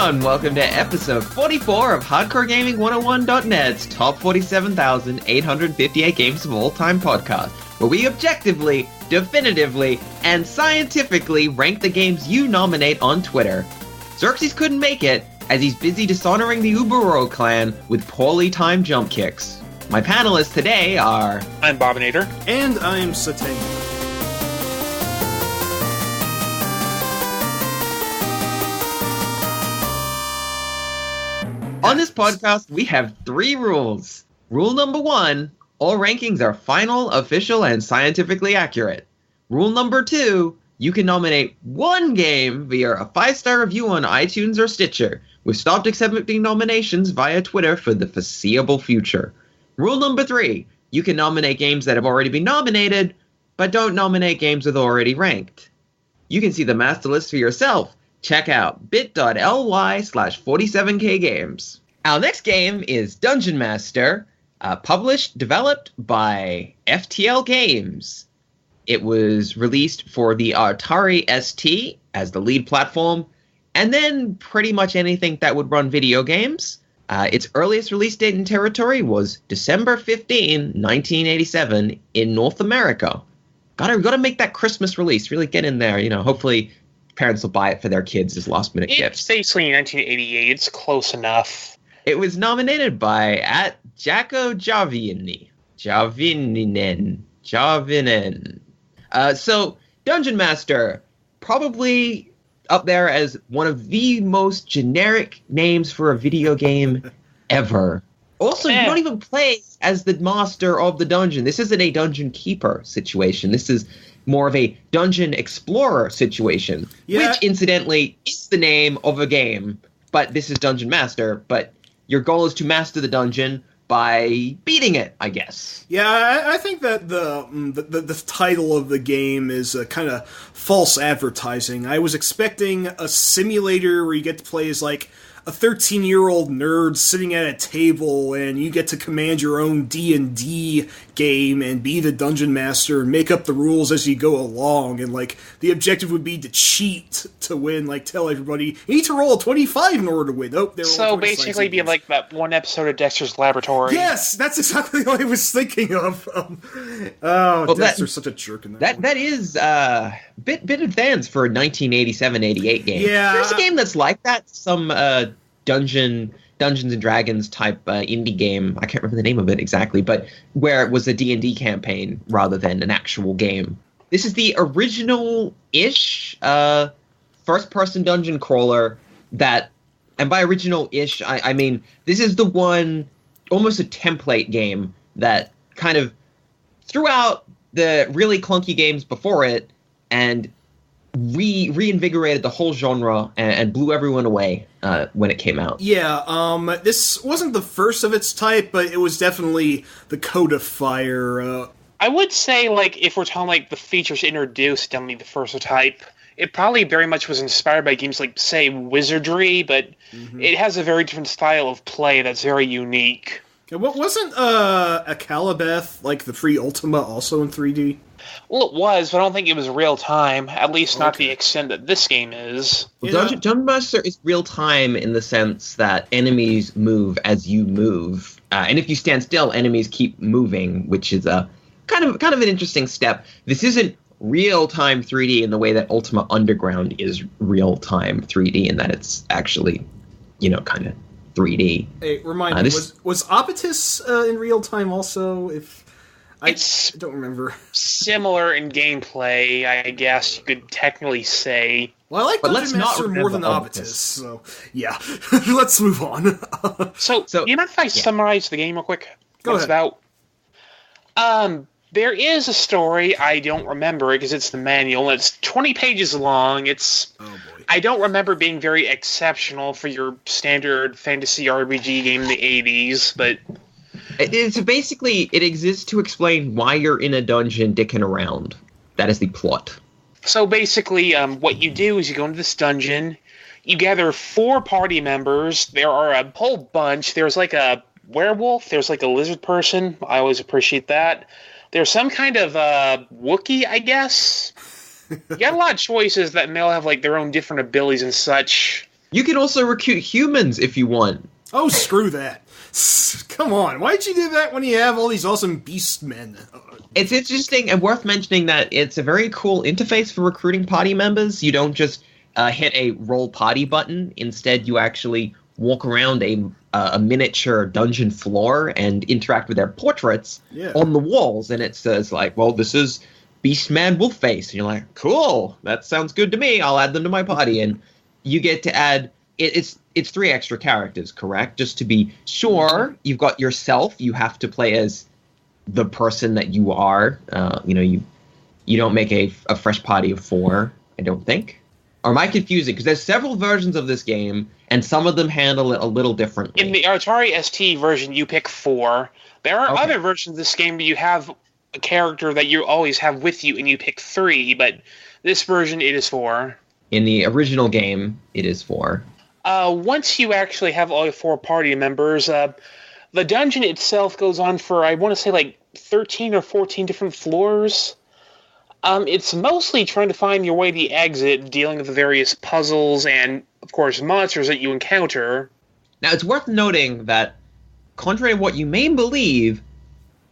everyone, welcome to episode 44 of HardcoreGaming101.net's top 47,858 games of all time podcast, where we objectively, definitively, and scientifically rank the games you nominate on Twitter. Xerxes couldn't make it, as he's busy dishonoring the Uberoro clan with poorly timed jump kicks. My panelists today are... I'm Bobinator. And I'm Satang. On this podcast, we have 3 rules. Rule number 1, all rankings are final, official, and scientifically accurate. Rule number 2, you can nominate one game via a 5-star review on iTunes or Stitcher. We've stopped accepting nominations via Twitter for the foreseeable future. Rule number 3, you can nominate games that have already been nominated, but don't nominate games with already ranked. You can see the master list for yourself. Check out bit.ly/47kgames. Our next game is Dungeon Master, published, developed by FTL Games. It was released for the Atari ST as the lead platform, and then pretty much anything that would run video games. Its earliest release date in territory was December 15, 1987 in North America. Gotta make that Christmas release. Really get in there, hopefully parents will buy it for their kids as last-minute gifts. It's basically 1988. It's close enough. It was nominated by @Jacko Javinen. So, Dungeon Master, probably up there as one of the most generic names for a video game ever. Also, you don't even play as the master of the dungeon. This isn't a dungeon keeper situation. This is more of a dungeon explorer situation, which, incidentally, is the name of a game. But this is Dungeon Master, but your goal is to master the dungeon by beating it, I guess. Yeah, I think that the title of the game is kind of false advertising. I was expecting a simulator where you get to play as, like, a 13-year-old nerd sitting at a table, and you get to command your own D&D game and be the dungeon master and make up the rules as you go along. And, like, the objective would be to cheat to win, like, tell everybody, you need to roll a 25 in order to win. Oh, so basically be like that one episode of Dexter's Laboratory. Yes, that's exactly what I was thinking of. Dexter's such a jerk in that. That is bit advanced for a 1987-88 game. Yeah. There's a game that's like that, some Dungeons and Dragons type indie game. I can't remember the name of it exactly, but where it was a D&D campaign rather than an actual game. This is the original-ish first-person dungeon crawler that, and by original-ish, I mean this is the one, almost a template game that kind of threw out the really clunky games before it and reinvigorated the whole genre and blew everyone away when it came out. Yeah, this wasn't the first of its type, but it was definitely the codifier. I would say, like, if we're talking, like, the features introduced, definitely the first of type, it probably very much was inspired by games like, say, Wizardry, but it has a very different style of play that's very unique. What wasn't Akalabeth, like the free Ultima, also in 3D? Well, it was, but I don't think it was real-time, at least not to the extent that this game is. Well, Dungeon Master is real-time in the sense that enemies move as you move. And if you stand still, enemies keep moving, which is a kind of an interesting step. This isn't real-time 3D in the way that Ultima Underground is real-time 3D, in that it's actually, kind of 3D. Hey, remind me, was Obitus in real-time also? I don't remember. Similar in gameplay, I guess you could technically say. Well, I like Dungeon Master more than Obitus, so yeah. Let's move on. So, you mind if I summarize the game real quick? Go ahead. It's about? There is a story, I don't remember it because it's the manual, and it's 20 pages long. It's... Oh, boy. I don't remember being very exceptional for your standard fantasy RPG game in the 80s, but... It's basically, it exists to explain why you're in a dungeon dicking around. That is the plot. So basically, what you do is you go into this dungeon, you gather 4 party members, there are a whole bunch, there's like a werewolf, there's like a lizard person, I always appreciate that. There's some kind of Wookiee, I guess. You got a lot of choices that may all have like their own different abilities and such. You can also recruit humans if you want. Oh, screw that. Come on, why'd you do that when you have all these awesome beast men? It's interesting and worth mentioning that it's a very cool interface for recruiting party members. You don't just hit a roll party button. Instead, you actually walk around a miniature dungeon floor and interact with their portraits on the walls. And it says, like, well, this is Beastman Wolfface. And you're like, cool, that sounds good to me. I'll add them to my party. And you get to add... It's 3 extra characters, correct? Just to be sure, you've got yourself. You have to play as the person that you are. You don't make a fresh party of 4, I don't think. Or am I confusing? Because there's several versions of this game, and some of them handle it a little differently. In the Atari ST version, you pick 4. There are other versions of this game where you have a character that you always have with you, and you pick 3. But this version, it is 4. In the original game, it is 4. Once you actually have all 4 party members, the dungeon itself goes on for, I want to say, like 13 or 14 different floors. It's mostly trying to find your way to the exit, dealing with the various puzzles and, of course, monsters that you encounter. Now, it's worth noting that, contrary to what you may believe,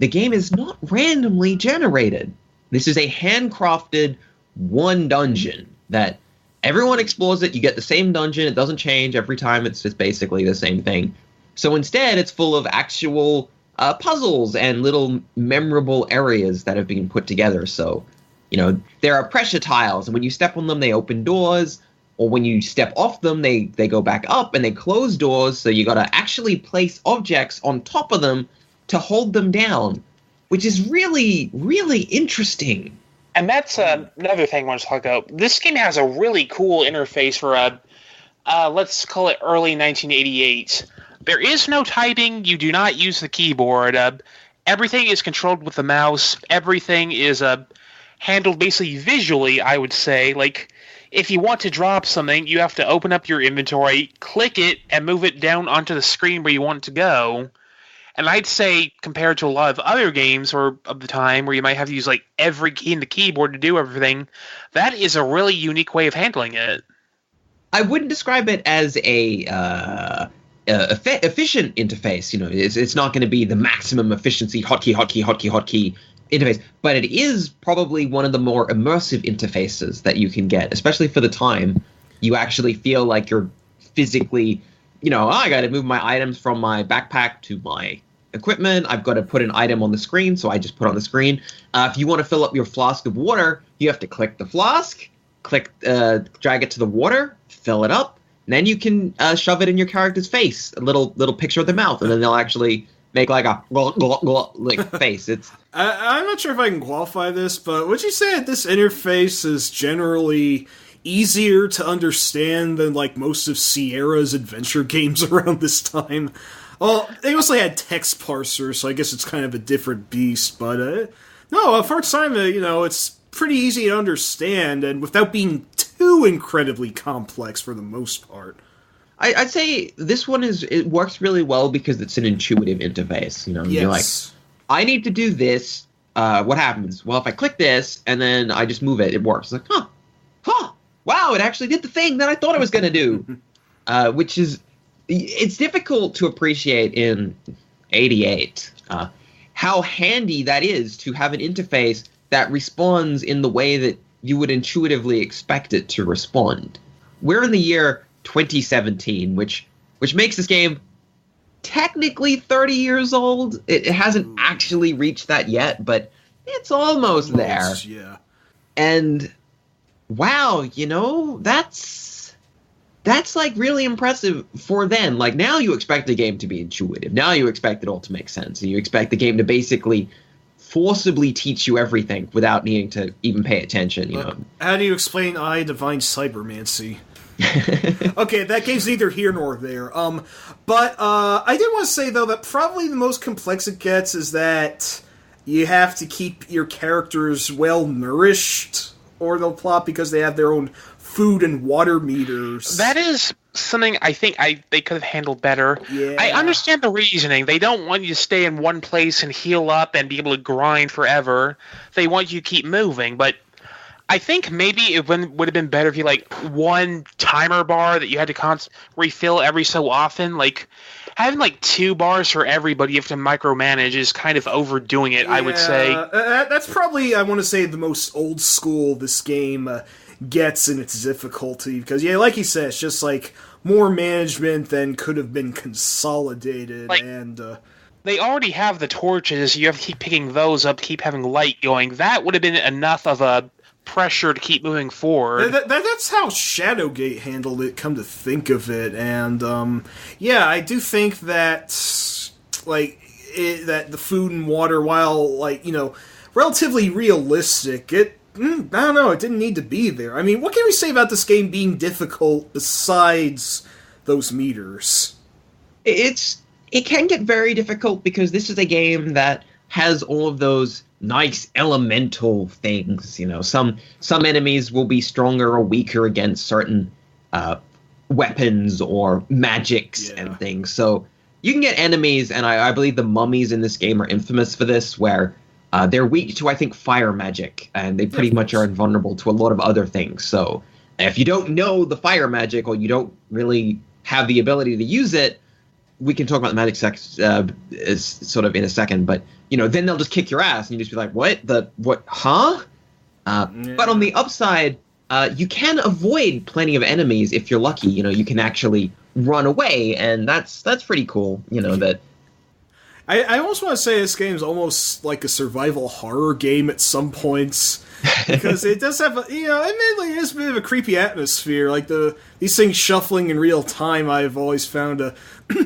the game is not randomly generated. This is a handcrafted one dungeon that... Everyone explores it. You get the same dungeon. It doesn't change every time. It's just basically the same thing. So instead, it's full of actual puzzles and little memorable areas that have been put together. So, there are pressure tiles, and when you step on them, they open doors. Or when you step off them, they go back up, and they close doors. So you got to actually place objects on top of them to hold them down, which is really, really interesting. And that's another thing I want to talk about. This game has a really cool interface for, let's call it early 1988. There is no typing. You do not use the keyboard. Everything is controlled with the mouse. Everything is handled basically visually, I would say. Like, if you want to drop something, you have to open up your inventory, click it, and move it down onto the screen where you want it to go. And I'd say, compared to a lot of other games of the time where you might have to use like every key in the keyboard to do everything, that is a really unique way of handling it. I wouldn't describe it as a efficient interface. It's not going to be the maximum efficiency hotkey interface, but it is probably one of the more immersive interfaces that you can get, especially for the time. You actually feel like you're physically... I got to move my items from my backpack to my equipment. I've got to put an item on the screen, so I just put on the screen. If you want to fill up your flask of water, you have to click the flask, drag it to the water, fill it up, and then you can shove it in your character's face, a little picture of their mouth, and then they'll actually make like a face. I'm not sure if I can qualify this, but would you say that this interface is generally easier to understand than like most of Sierra's adventure games around this time? Well, they mostly had text parsers, so I guess it's kind of a different beast, but no, for its time, it's pretty easy to understand, and without being too incredibly complex for the most part. I'd say this one it works really well because it's an intuitive interface. Yes. You're like, I need to do this. What happens? Well, if I click this and then I just move it, it works. It's like, wow, it actually did the thing that I thought it was going to do. Which is, it's difficult to appreciate in 88 how handy that is to have an interface that responds in the way that you would intuitively expect it to respond. We're in the year 2017, which makes this game technically 30 years old. It hasn't actually reached that yet, but it's almost there. Yeah. And wow, that's like really impressive for then. Like, now you expect the game to be intuitive. Now you expect it all to make sense. And you expect the game to basically forcibly teach you everything without needing to even pay attention, How do you explain Divine Cybermancy? Okay, that game's neither here nor there. But I did want to say, though, that probably the most complex it gets is that you have to keep your characters well-nourished, or they'll plot because they have their own food and water meters. That is something I think they could have handled better. Yeah. I understand the reasoning. They don't want you to stay in one place and heal up and be able to grind forever. They want you to keep moving, but I think maybe it would have been better if you like one timer bar that you had to refill every so often. Like having like 2 bars for everybody you have to micromanage is kind of overdoing it. I would say that's probably, I want to say, the most old school this game gets in its difficulty, because like you said, it's just like more management than could have been consolidated. Like, and they already have the torches. You have to keep picking those up, keep having light going. That would have been enough of a pressure to keep moving forward. That's how Shadowgate handled it, come to think of it. And I do think that that the food and water, while relatively realistic, I don't know, it didn't need to be there. I mean, what can we say about this game being difficult besides those meters? It can get very difficult because this is a game that has all of those nice elemental things. Some enemies will be stronger or weaker against certain weapons or magics and things. So you can get enemies, and I believe the mummies in this game are infamous for this, where they're weak to, I think, fire magic, and they pretty much are invulnerable to a lot of other things. So if you don't know the fire magic, or you don't really have the ability to use it, we can talk about the magic sort of in a second, but then they'll just kick your ass, and you just be like, what? Huh? But on the upside, you can avoid plenty of enemies if you're lucky. You can actually run away, and that's pretty cool. That. I almost want to say this game is almost like a survival horror game at some points, because it does have admittedly it is a bit of a creepy atmosphere. Like these things shuffling in real time, I've always found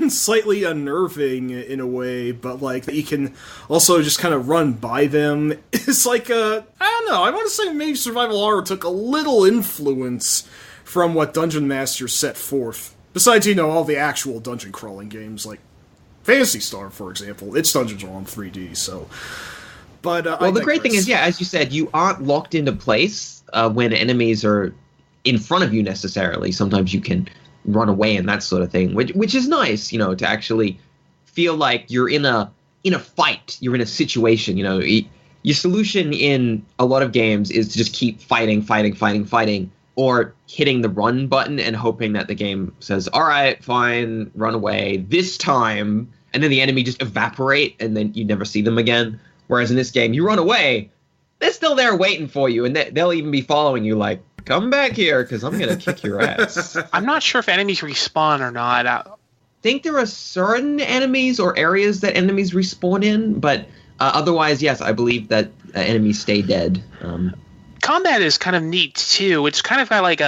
slightly unnerving in a way, but like that you can also just kind of run by them. It's like I don't know. I want to say maybe survival horror took a little influence from what Dungeon Master set forth. Besides, all the actual dungeon crawling games like Phantasy Star, for example, its dungeons are on 3D. So, but the great thing is, as you said, you aren't locked into place when enemies are in front of you necessarily. Sometimes you can run away and that sort of thing, which is nice, to actually feel like you're in a fight, you're in a situation. Your solution in a lot of games is to just keep fighting, or hitting the run button and hoping that the game says, all right, fine, run away this time, and then the enemy just evaporate and then you never see them again. Whereas in this game, you run away, they're still there waiting for you, and they'll even be following you like, come back here, because I'm going to kick your ass. I'm not sure if enemies respawn or not. I think there are certain enemies or areas that enemies respawn in, but otherwise, yes, I believe that enemies stay dead. Combat is kind of neat, too. It's kind of got like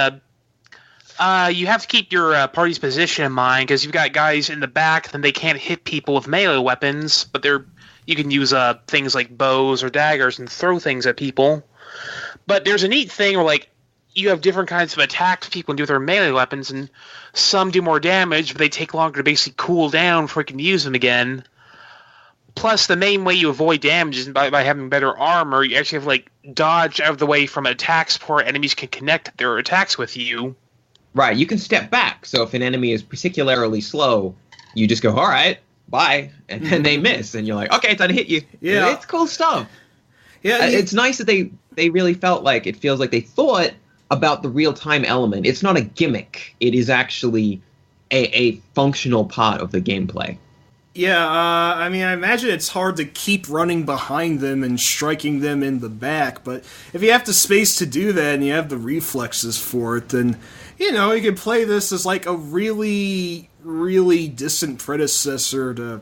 you have to keep your party's position in mind, because you've got guys in the back, and they can't hit people with melee weapons, but you can use things like bows or daggers and throw things at people. But there's a neat thing where, like, you have different kinds of attacks people can do with their melee weapons, and some do more damage, but they take longer to basically cool down before you can use them again. Plus, the main way you avoid damage is by having better armor. You actually have like dodge out of the way from attacks before enemies can connect their attacks with you. Right, you can step back. So if an enemy is particularly slow, you just go, all right, bye, and then they miss, and you're like, okay, time to hit you. Yeah, it's cool stuff. Yeah, it's nice that they really felt like, it feels like they thought about the real-time element. It's not a gimmick. It is actually a functional part of the gameplay. Yeah, I mean, I imagine it's hard to keep running behind them and striking them in the back, but if you have the space to do that and you have the reflexes for it, then, you can play this as like a really, really distant predecessor to,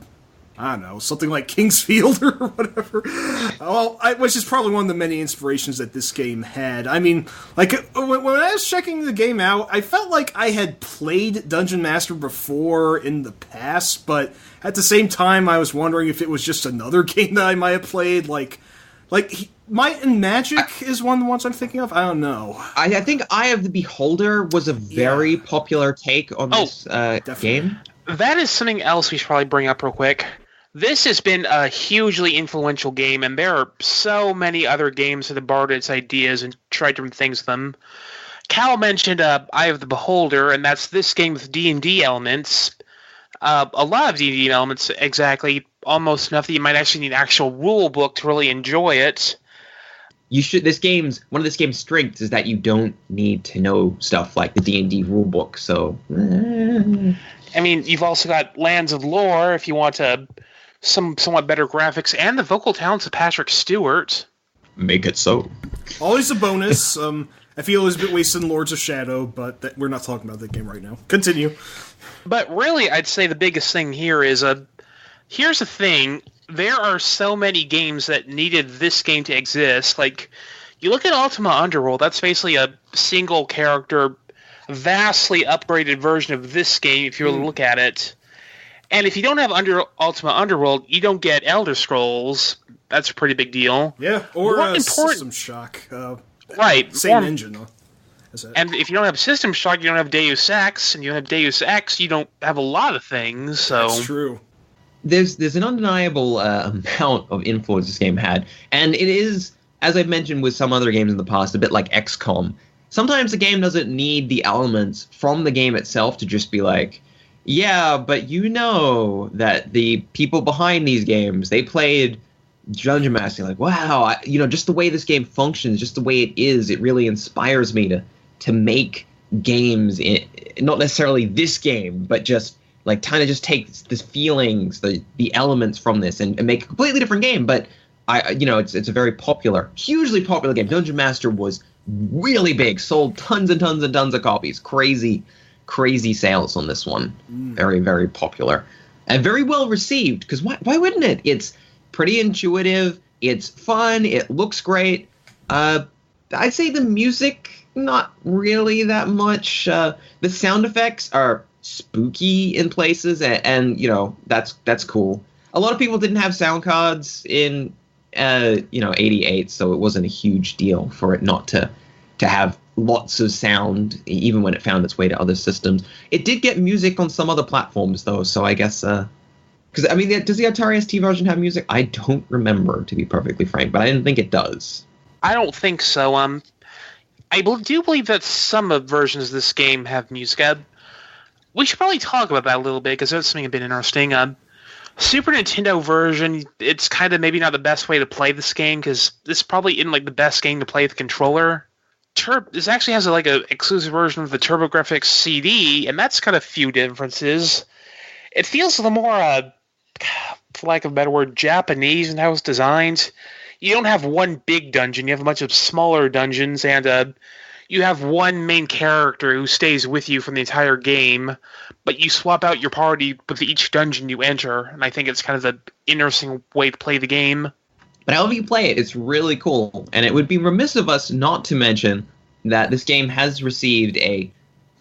I don't know, something like Kingsfield or whatever. Well, which is probably one of the many inspirations that this game had. I mean, like, when I was checking the game out, I felt like I had played Dungeon Master before in the past, but at the same time, I was wondering if it was just another game that I might have played, like Might and Magic is one of the ones I'm thinking of. I don't know. I think Eye of the Beholder was a very popular take on this game. That is something else we should probably bring up real quick. This has been a hugely influential game, and there are so many other games that have borrowed its ideas and tried different things with them. Cal mentioned Eye of the Beholder, and that's this game with D&D elements. A lot of D&D elements, exactly, almost enough that you might actually need an actual rule book to really enjoy it. one of this game's strengths is that you don't need to know stuff like the D&D rulebook. So, I mean, you've also got Lands of Lore if you want somewhat better graphics, and the vocal talents of Patrick Stewart. Make it so. Always a bonus. I feel it was a bit wasted in Lords of Shadow, but we're not talking about that game right now. Continue. But really, I'd say the biggest thing here is here's the thing. There are so many games that needed this game to exist. Like, you look at Ultima Underworld, that's basically a single character, vastly upgraded version of this game if you really look at it. And if you don't have Ultima Underworld, you don't get Elder Scrolls. That's a pretty big deal. Yeah, or System Shock. Right. Same engine, though. And if you don't have System Shock, you don't have Deus Ex, and you don't have Deus Ex, you don't have a lot of things. So that's true. There's an undeniable amount of influence this game had, and it is, as I've mentioned with some other games in the past, a bit like XCOM. Sometimes the game doesn't need the elements from the game itself to just be like, yeah, but you know that the people behind these games, they played Dungeon Master. Like, wow, just the way this game functions, just the way it is, it really inspires me to make games, not necessarily this game, but just like kind of just take this feelings, the elements from this and make a completely different game. But it's a very popular, hugely popular game. Dungeon Master was really big, sold tons and tons and tons of copies. Crazy sales on this one. Very, very popular and very well received. Because why wouldn't it? It's pretty intuitive. It's fun. It looks great. I'd say the music, not really that much. The sound effects are spooky in places, and that's cool. A lot of people didn't have sound cards in 88, so it wasn't a huge deal for it not to have lots of sound, even when it found its way to other systems. It did get music on some other platforms, though, so I guess because does the Atari ST version have music? I don't remember, to be perfectly frank, but I didn't think it does. I don't think so. I do believe that some versions of this game have music. We should probably talk about that a little bit, because that's something a bit interesting. Super Nintendo version, it's kind of maybe not the best way to play this game, because this probably isn't like the best game to play with a controller. This actually has a exclusive version of the TurboGrafx CD, and that's got a few differences. It feels a little more, for lack of a better word, Japanese in how it's designed. You don't have one big dungeon, you have a bunch of smaller dungeons, and you have one main character who stays with you from the entire game, but you swap out your party with each dungeon you enter, and I think it's kind of an interesting way to play the game. But however you play it, it's really cool, and it would be remiss of us not to mention that this game has received a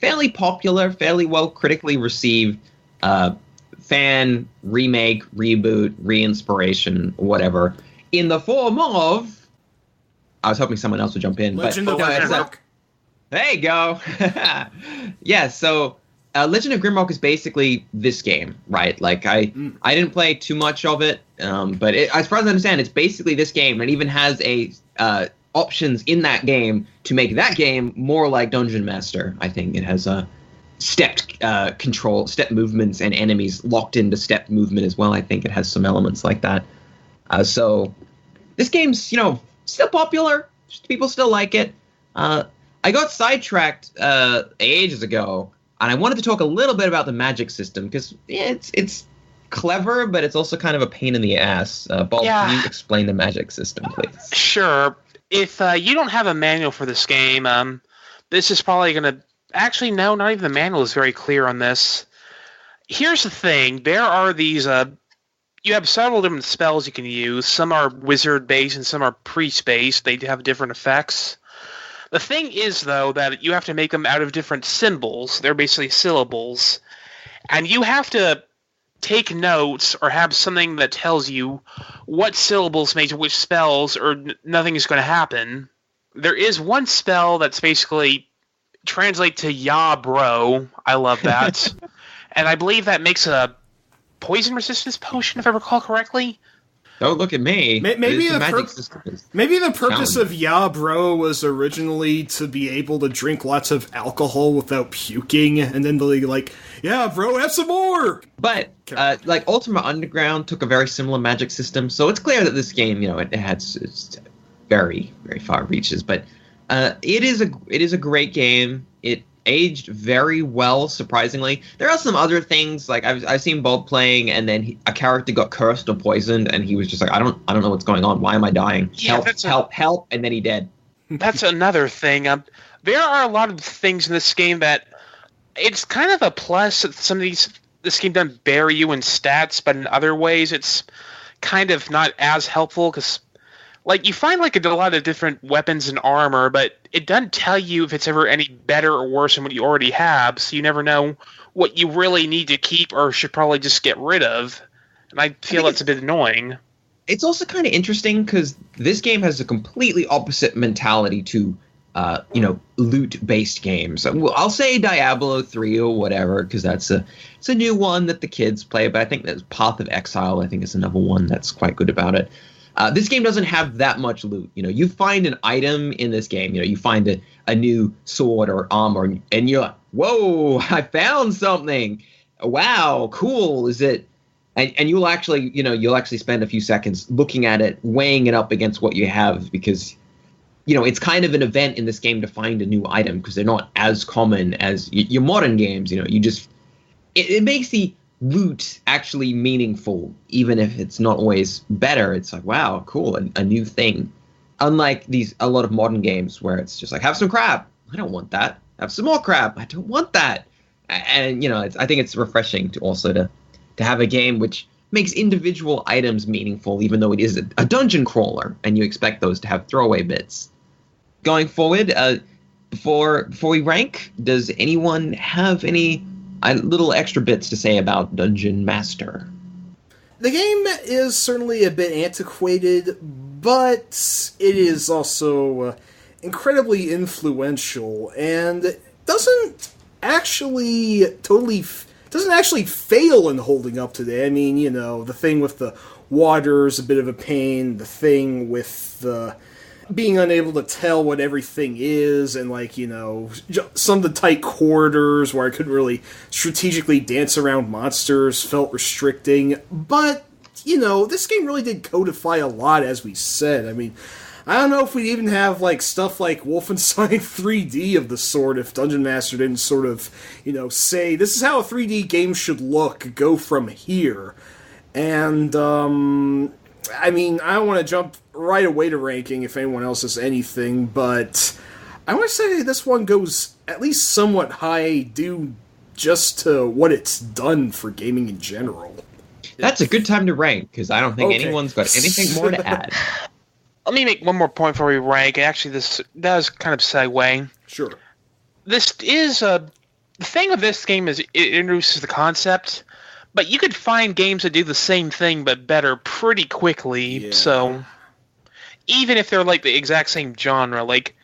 fairly popular, fairly well critically received fan remake, reboot, re-inspiration, whatever, in the form of... I was hoping someone else would jump in. Legend of Grimrock. There you go. Yeah, so Legend of Grimrock is basically this game, right? Like, I didn't play too much of it, but as far as I understand, it's basically this game, and it even has options in that game to make that game more like Dungeon Master. I think it has stepped control, step movements, and enemies locked into step movement as well. I think it has some elements like that. So this game's, still popular. People still like it. I got sidetracked ages ago, and I wanted to talk a little bit about the magic system, because it's clever, but it's also kind of a pain in the ass. Bob, Can you explain the magic system, please? Sure. If you don't have a manual for this game, this is probably going to... Actually, no, not even the manual is very clear on this. Here's the thing. There are these... you have several different spells you can use. Some are wizard-based and some are priest-based. They have different effects. The thing is, though, that you have to make them out of different symbols. They're basically syllables. And you have to take notes or have something that tells you what syllables made to which spells, or nothing is going to happen. There is one spell that's basically translate to "Ya bro." I love that. And I believe that makes a poison resistance potion, if I recall correctly. Don't look at me. Maybe the purpose of Ya Bro was originally to be able to drink lots of alcohol without puking, and then they're like, yeah, bro, have some more! But, Ultima Underground took a very similar magic system, so it's clear that this game, it had very, very far reaches. But it is a great game. It aged very well, surprisingly. There are some other things, like I've seen Bolt playing, and then a character got cursed or poisoned, and he was just like, I don't know what's going on. Why am I dying? Yeah, help, and then he dead. That's another thing. There are a lot of things in this game that it's kind of a plus that this game doesn't bury you in stats, but in other ways it's kind of not as helpful because, like, you find like a lot of different weapons and armor, but it doesn't tell you if it's ever any better or worse than what you already have, so you never know what you really need to keep or should probably just get rid of. And I feel that's a bit annoying. It's also kind of interesting because this game has a completely opposite mentality to, loot-based games. I'll say Diablo 3 or whatever because it's a new one that the kids play, but I think that Path of Exile, I think, is another one that's quite good about it. This game doesn't have that much loot. You find an item in this game. You find a new sword or armor, and you're like, whoa, I found something. Wow, cool. Is it? And you'll actually spend a few seconds looking at it, weighing it up against what you have, because it's kind of an event in this game to find a new item because they're not as common as your modern games. It makes the loot actually meaningful, even if it's not always better. It's like, wow, cool, a new thing. Unlike a lot of modern games where it's just like, have some crab. I don't want that. Have some more crab. I don't want that. And I think it's refreshing to have a game which makes individual items meaningful, even though it is a dungeon crawler, and you expect those to have throwaway bits. Going forward, before we rank, does anyone have any little extra bits to say about Dungeon Master? The game is certainly a bit antiquated, but it is also incredibly influential, and doesn't actually fail in holding up today. I mean, the thing with the water is a bit of a pain, the thing with the being unable to tell what everything is, and some of the tight corridors where I couldn't really strategically dance around monsters felt restricting, but this game really did codify a lot, as we said. I mean, I don't know if we'd even have stuff like Wolfenstein 3D of the sort if Dungeon Master didn't sort of, say, this is how a 3D game should look, go from here. And, I mean, I don't want to jump right away to ranking if anyone else has anything, but I want to say this one goes at least somewhat high due just to what it's done for gaming in general. That's a good time to rank, because I don't think anyone's got anything more to add. Let me make one more point before we rank. Actually, this does kind of segue. Sure. This is the thing with this game is it introduces the concept, but you could find games that do the same thing but better pretty quickly. Yeah. So even if they're like the exact same genre, like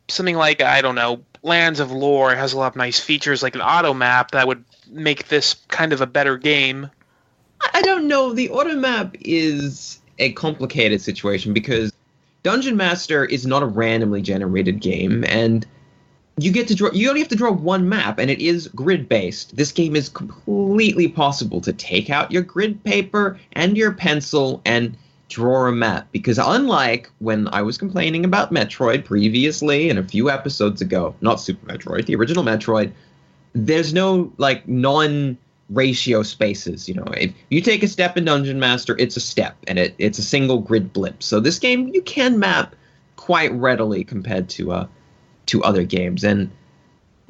something like, I don't know, Lands of Lore has a lot of nice features like an auto map that would make this kind of a better game. I don't know. The auto map is a complicated situation because Dungeon Master is not a randomly generated game, and you only have to draw one map, and it is grid-based. This game is completely possible to take out your grid paper and your pencil and draw a map, because unlike when I was complaining about Metroid previously and a few episodes ago, not Super Metroid, the original Metroid, there's no non-ratio spaces. If you take a step in Dungeon Master, it's a step, and it's a single grid blip. So this game, you can map quite readily compared to other games. And,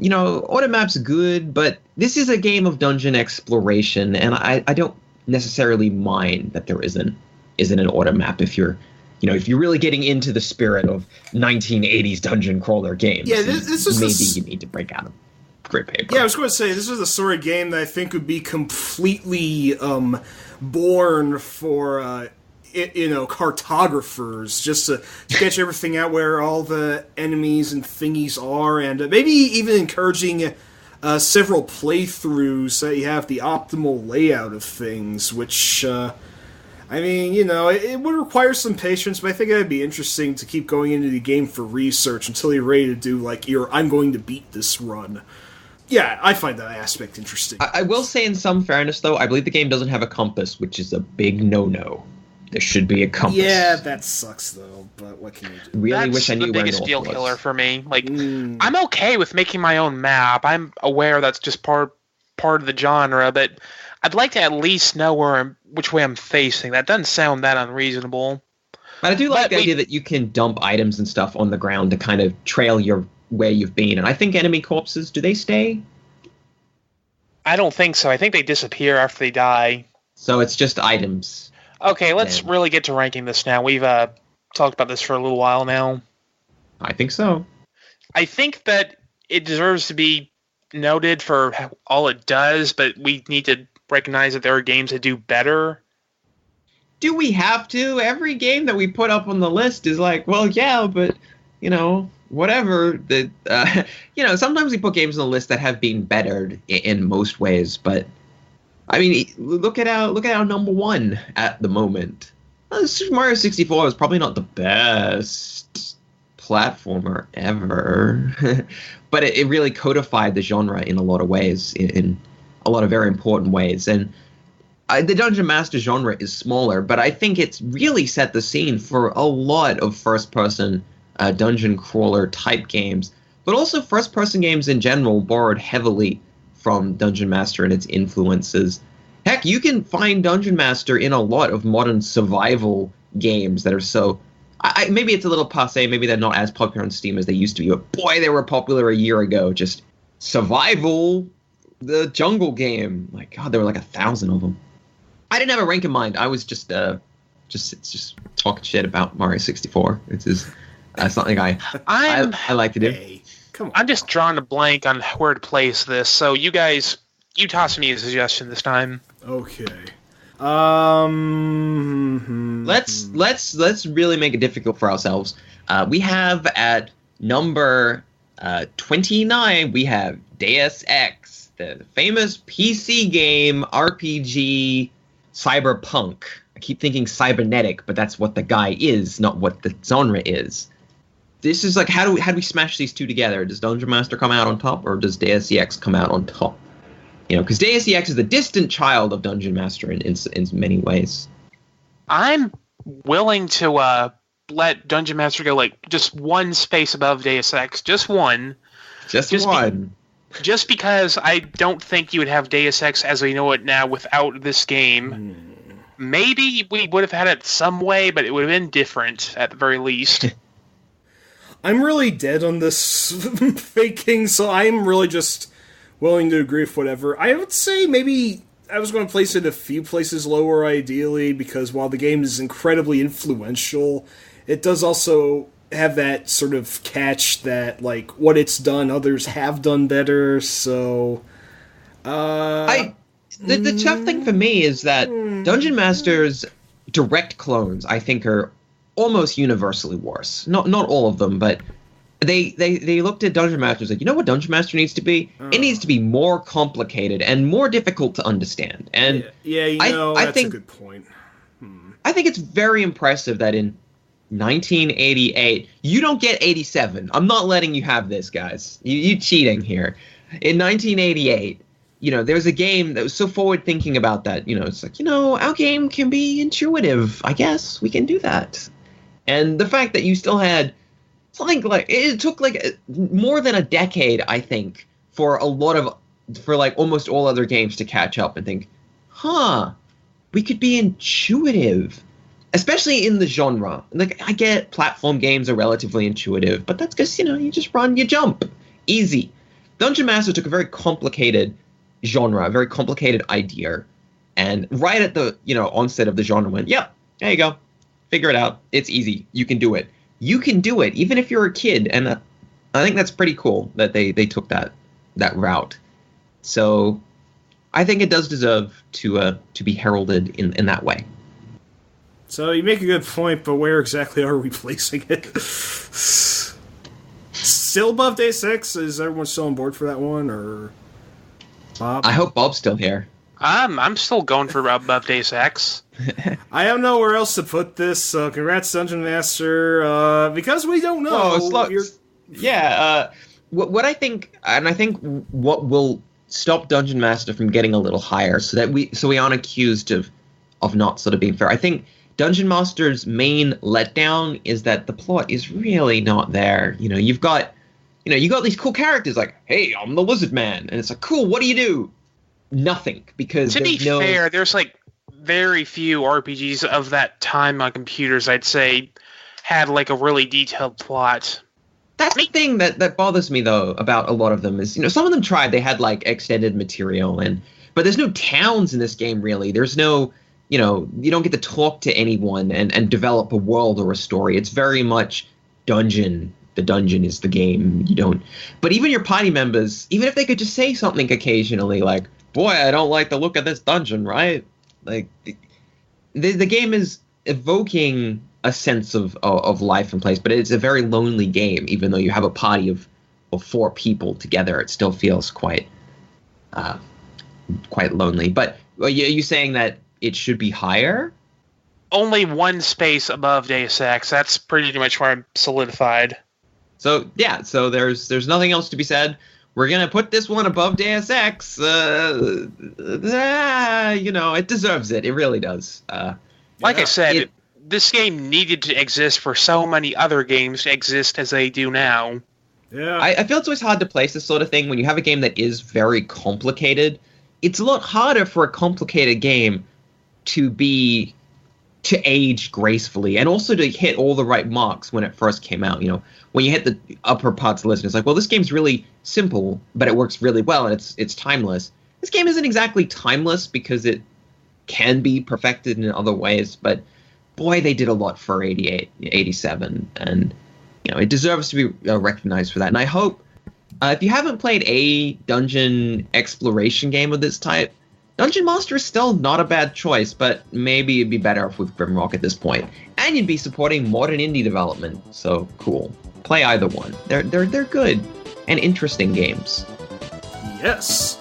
auto map's good, but this is a game of dungeon exploration, and I don't necessarily mind that there isn't an auto map if you're really getting into the spirit of 1980s dungeon crawler games. Yeah, this is you need to break out of grid paper. Yeah, I was going to say, this is the sort of game that I think would be completely born for cartographers, just to sketch everything out where all the enemies and thingies are, and maybe even encouraging several playthroughs so that you have the optimal layout of things, which, it would require some patience, but I think it'd be interesting to keep going into the game for research until you're ready to do, I'm going to beat this run. Yeah, I find that aspect interesting. I will say, in some fairness, though, I believe the game doesn't have a compass, which is a big no-no. there should be a compass. Yeah, that sucks though. But what can you do? Really That's wish I knew the where biggest north deal was. killer for me. Like, I'm okay with making my own map. I'm aware that's just part of the genre, but I'd like to at least know which way I'm facing. That doesn't sound that unreasonable. But I do like the idea that you can dump items and stuff on the ground to kind of trail where you've been. And I think enemy corpses, do they stay? I don't think so. I think they disappear after they die. So it's just items. Okay, let's really get to ranking this now. We've talked about this for a little while now. I think so. I think that it deserves to be noted for all it does, but we need to recognize that there are games that do better. Do we have to? Every game that we put up on the list is like, well, yeah, but, whatever. Sometimes we put games on the list that have been bettered in most ways, but, I mean, look at our number one at the moment. Super Mario 64 is probably not the best platformer ever, but it really codified the genre in a lot of ways, in a lot of very important ways. And the Dungeon Master genre is smaller, but I think it's really set the scene for a lot of first-person dungeon crawler type games, but also first-person games in general borrowed heavily from Dungeon Master and its influences. Heck, you can find Dungeon Master in a lot of modern survival games that are so... maybe it's a little passé, maybe they're not as popular on Steam as they used to be, but boy, they were popular a year ago. Just survival, the jungle game. My God, there were like 1,000 of them. I didn't have a rank in mind. I was just talking shit about Mario 64. It's something I like to do. Hey, come on. I'm just drawing a blank on where to place this, so you guys, you toss me a suggestion this time. Okay. Let's really make it difficult for ourselves. We have at number 29, we have Deus Ex, the famous PC game RPG cyberpunk. I keep thinking cybernetic, but that's what the guy is, not what the genre is. This is like, how do we smash these two together? Does Dungeon Master come out on top, or does Deus Ex come out on top? Because Deus Ex is the distant child of Dungeon Master in many ways. I'm willing to let Dungeon Master go like just one space above Deus Ex, just one. Just one. Just because I don't think you would have Deus Ex as we know it now without this game. Maybe we would have had it some way, but it would have been different at the very least. I'm really dead on this faking, so I'm really just willing to agree with whatever. I would say maybe I was going to place it a few places lower, ideally, because while the game is incredibly influential, it does also have that sort of catch that, like, what it's done, others have done better, so... The tough thing for me is that Dungeon Master's direct clones, I think, are almost universally worse. Not all of them, but they looked at Dungeon Master and said, you know what Dungeon Master needs to be? It needs to be more complicated and more difficult to understand. And that's a good point. I think it's very impressive that in 1988, you don't get 87. I'm not letting you have this, guys. You cheating here. In 1988, there's a game that was so forward-thinking about that. It's like, our game can be intuitive. I guess we can do that. And the fact that you still had something like... It took, like, more than a decade, I think, for almost all other games to catch up and think, we could be intuitive. Especially in the genre. Like, I get platform games are relatively intuitive, but that's because, you just run, you jump. Easy. Dungeon Master took a very complicated genre, a very complicated idea, and right at the, onset of the genre went, yep, there you go. Figure it out. It's easy. You can do it. You can do it, even if you're a kid, and I think that's pretty cool that they took that route. So I think it does deserve to be heralded in that way. So you make a good point, but where exactly are we placing it? Still above Deus Ex? Is everyone still on board for that one, or Bob? I hope Bob's still here. I'm still going for above Deus Ex. I don't know where else to put this, so congrats, Dungeon Master. Because we don't know. What I think, and I think what will stop Dungeon Master from getting a little higher, so we aren't accused of not sort of being fair. I think Dungeon Master's main letdown is that the plot is really not there. You got these cool characters like, hey, I'm the Lizard Man, and it's like, cool, what do you do? Nothing, because to be fair, there's like very few RPGs of that time on computers, I'd say, had like a really detailed plot. That's the thing that bothers me though about a lot of them is, some of them tried, they had like extended material, but there's no towns in this game really. There's no, you don't get to talk to anyone and develop a world or a story. It's very much dungeon. The dungeon is the game. But even your party members, even if they could just say something occasionally like, boy, I don't like the look of this dungeon, right? Like, the game is evoking a sense of life and place, but it's a very lonely game. Even though you have a party of 4 people together, it still feels quite lonely. But are you saying that it should be higher? Only one space above Deus Ex. That's pretty much where I'm solidified. So yeah, there's nothing else to be said. We're gonna put this one above Deus Ex. It deserves it. It really does. Like I said, this game needed to exist for so many other games to exist as they do now. Yeah, I feel it's always hard to place this sort of thing when you have a game that is very complicated. It's a lot harder for a complicated game to age gracefully and also to hit all the right marks when it first came out. When you hit the upper parts of the list, it's like, well, this game's really simple, but it works really well and it's timeless. This game isn't exactly timeless because it can be perfected in other ways, but boy, they did a lot for 88, 87, and it deserves to be recognized for that. And I hope if you haven't played a dungeon exploration game of this type, Dungeon Master is still not a bad choice, but maybe it'd be better off with Grimrock at this point. And you'd be supporting modern indie development, so cool. Play either one. They're good and interesting games. Yes.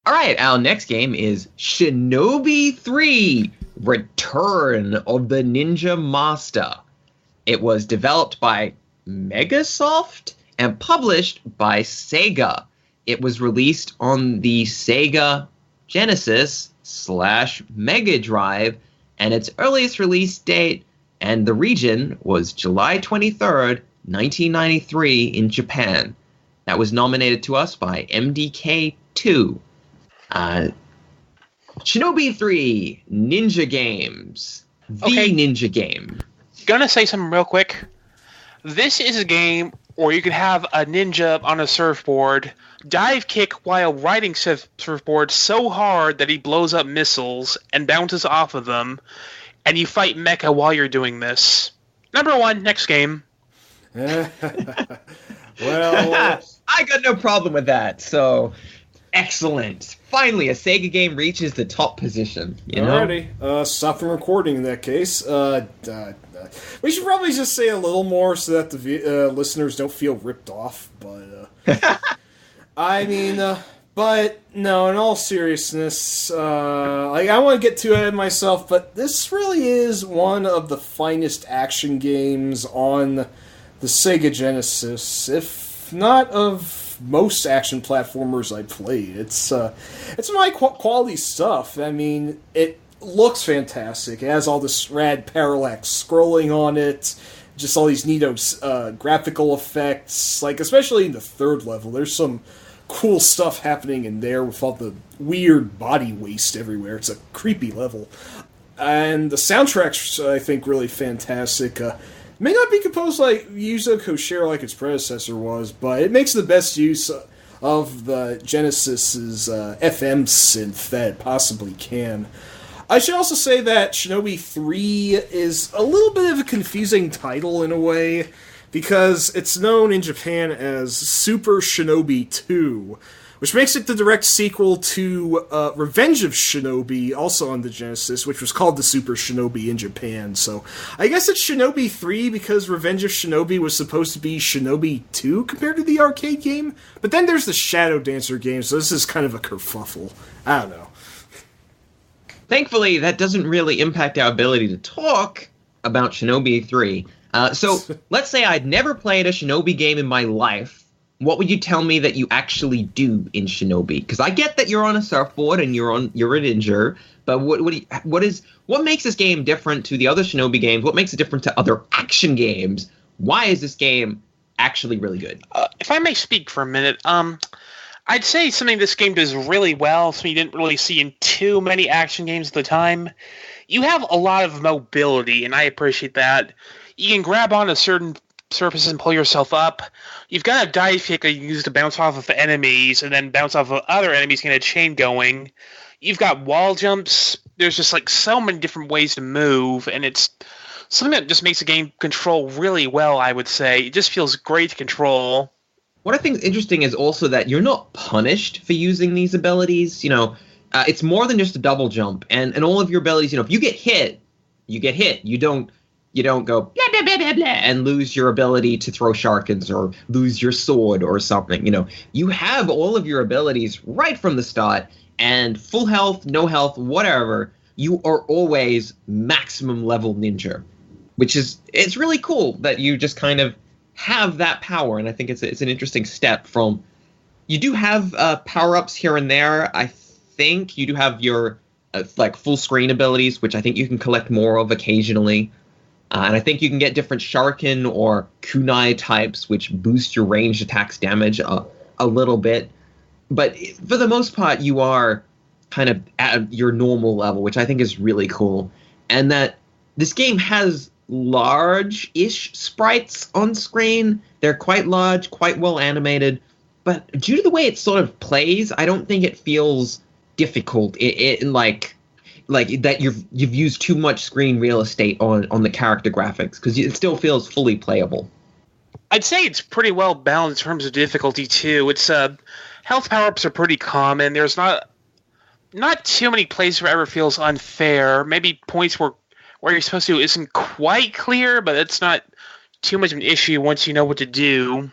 Alright, our next game is Shinobi 3, Return of the Ninja Master. It was developed by Megasoft and published by Sega. It was released on the Sega Genesis / Mega Drive, and its earliest release date and the region was July 23rd, 1993 in Japan. That was nominated to us by MDK2. Shinobi 3, Ninja Games. Ninja game. Gonna say something real quick. This is a game where you could have a ninja on a surfboard dive kick while riding surfboard so hard that he blows up missiles and bounces off of them, and you fight mecha while you're doing this. Number 1, next game. Well, I got no problem with that, so excellent. Finally, a Sega game reaches the top position. Alrighty. Stop the recording in that case. We should probably just say a little more so that the listeners don't feel ripped off. But but no. In all seriousness, I want to get too ahead of myself, but this really is one of the finest action games on the Sega Genesis, if not of most action platformers I played. It's high quality stuff. I mean, it looks fantastic. It has all this rad parallax scrolling on it, just all these neato graphical effects. Like, especially in the third level, there's some cool stuff happening in there with all the weird body waste everywhere. It's a creepy level. And the soundtrack's, I think, really fantastic. May not be composed like Yuzo Koshiro like its predecessor was, but it makes the best use of the Genesis's FM synth that it possibly can. I should also say that Shinobi 3 is a little bit of a confusing title in a way, because it's known in Japan as Super Shinobi 2, which makes it the direct sequel to Revenge of Shinobi, also on the Genesis, which was called the Super Shinobi in Japan. So I guess it's Shinobi 3 because Revenge of Shinobi was supposed to be Shinobi 2 compared to the arcade game. But then there's the Shadow Dancer game, so this is kind of a kerfuffle. I don't know. Thankfully, that doesn't really impact our ability to talk about Shinobi 3. So let's say I'd never played a Shinobi game in my life. What would you tell me that you actually do in Shinobi? Because I get that you're on a surfboard and you're a ninja, but what makes this game different to the other Shinobi games? What makes it different to other action games? Why is this game actually really good? If I may speak for a minute, I'd say something this game does really well, something you didn't really see in too many action games at the time. You have a lot of mobility, and I appreciate that. You can grab on a certain surface and pull yourself up. You've got a dive kick that you use to bounce off of enemies and then bounce off of other enemies, get a chain going. You've got wall jumps. There's just like so many different ways to move, and it's something that just makes the game control really well, I would say. It just feels great to control. What I think is interesting is also that you're not punished for using these abilities. It's more than just a double jump, and all of your abilities. If you get hit, you get hit. You don't go blah, blah, blah, blah, blah, and lose your ability to throw shurikens or lose your sword or something. You have all of your abilities right from the start, and full health, no health, whatever. You are always maximum level ninja, it's really cool that you just kind of have that power, and I think it's an interesting step from. You do have power-ups here and there. I think you do have your full screen abilities, which I think you can collect more of occasionally. And I think you can get different shuriken or kunai types, which boost your ranged attacks damage a little bit. But for the most part, you are kind of at your normal level, which I think is really cool. And that this game has large-ish sprites on screen. They're quite large, quite well animated. But due to the way it sort of plays, I don't think it feels difficult. Like that you've used too much screen real estate on the character graphics, because it still feels fully playable. I'd say it's pretty well balanced in terms of difficulty too. It's health power-ups are pretty common. There's not too many places where it ever feels unfair. Maybe points where you're supposed to isn't quite clear, but it's not too much of an issue once you know what to do.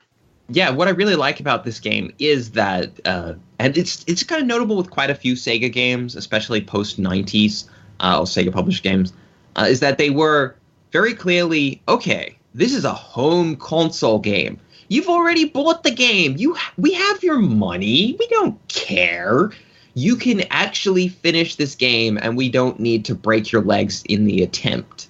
Yeah, what I really like about this game is that, and it's kind of notable with quite a few Sega games, especially post-90s or Sega published games, is that they were very clearly, okay, this is a home console game. You've already bought the game. We have your money. We don't care. You can actually finish this game, and we don't need to break your legs in the attempt.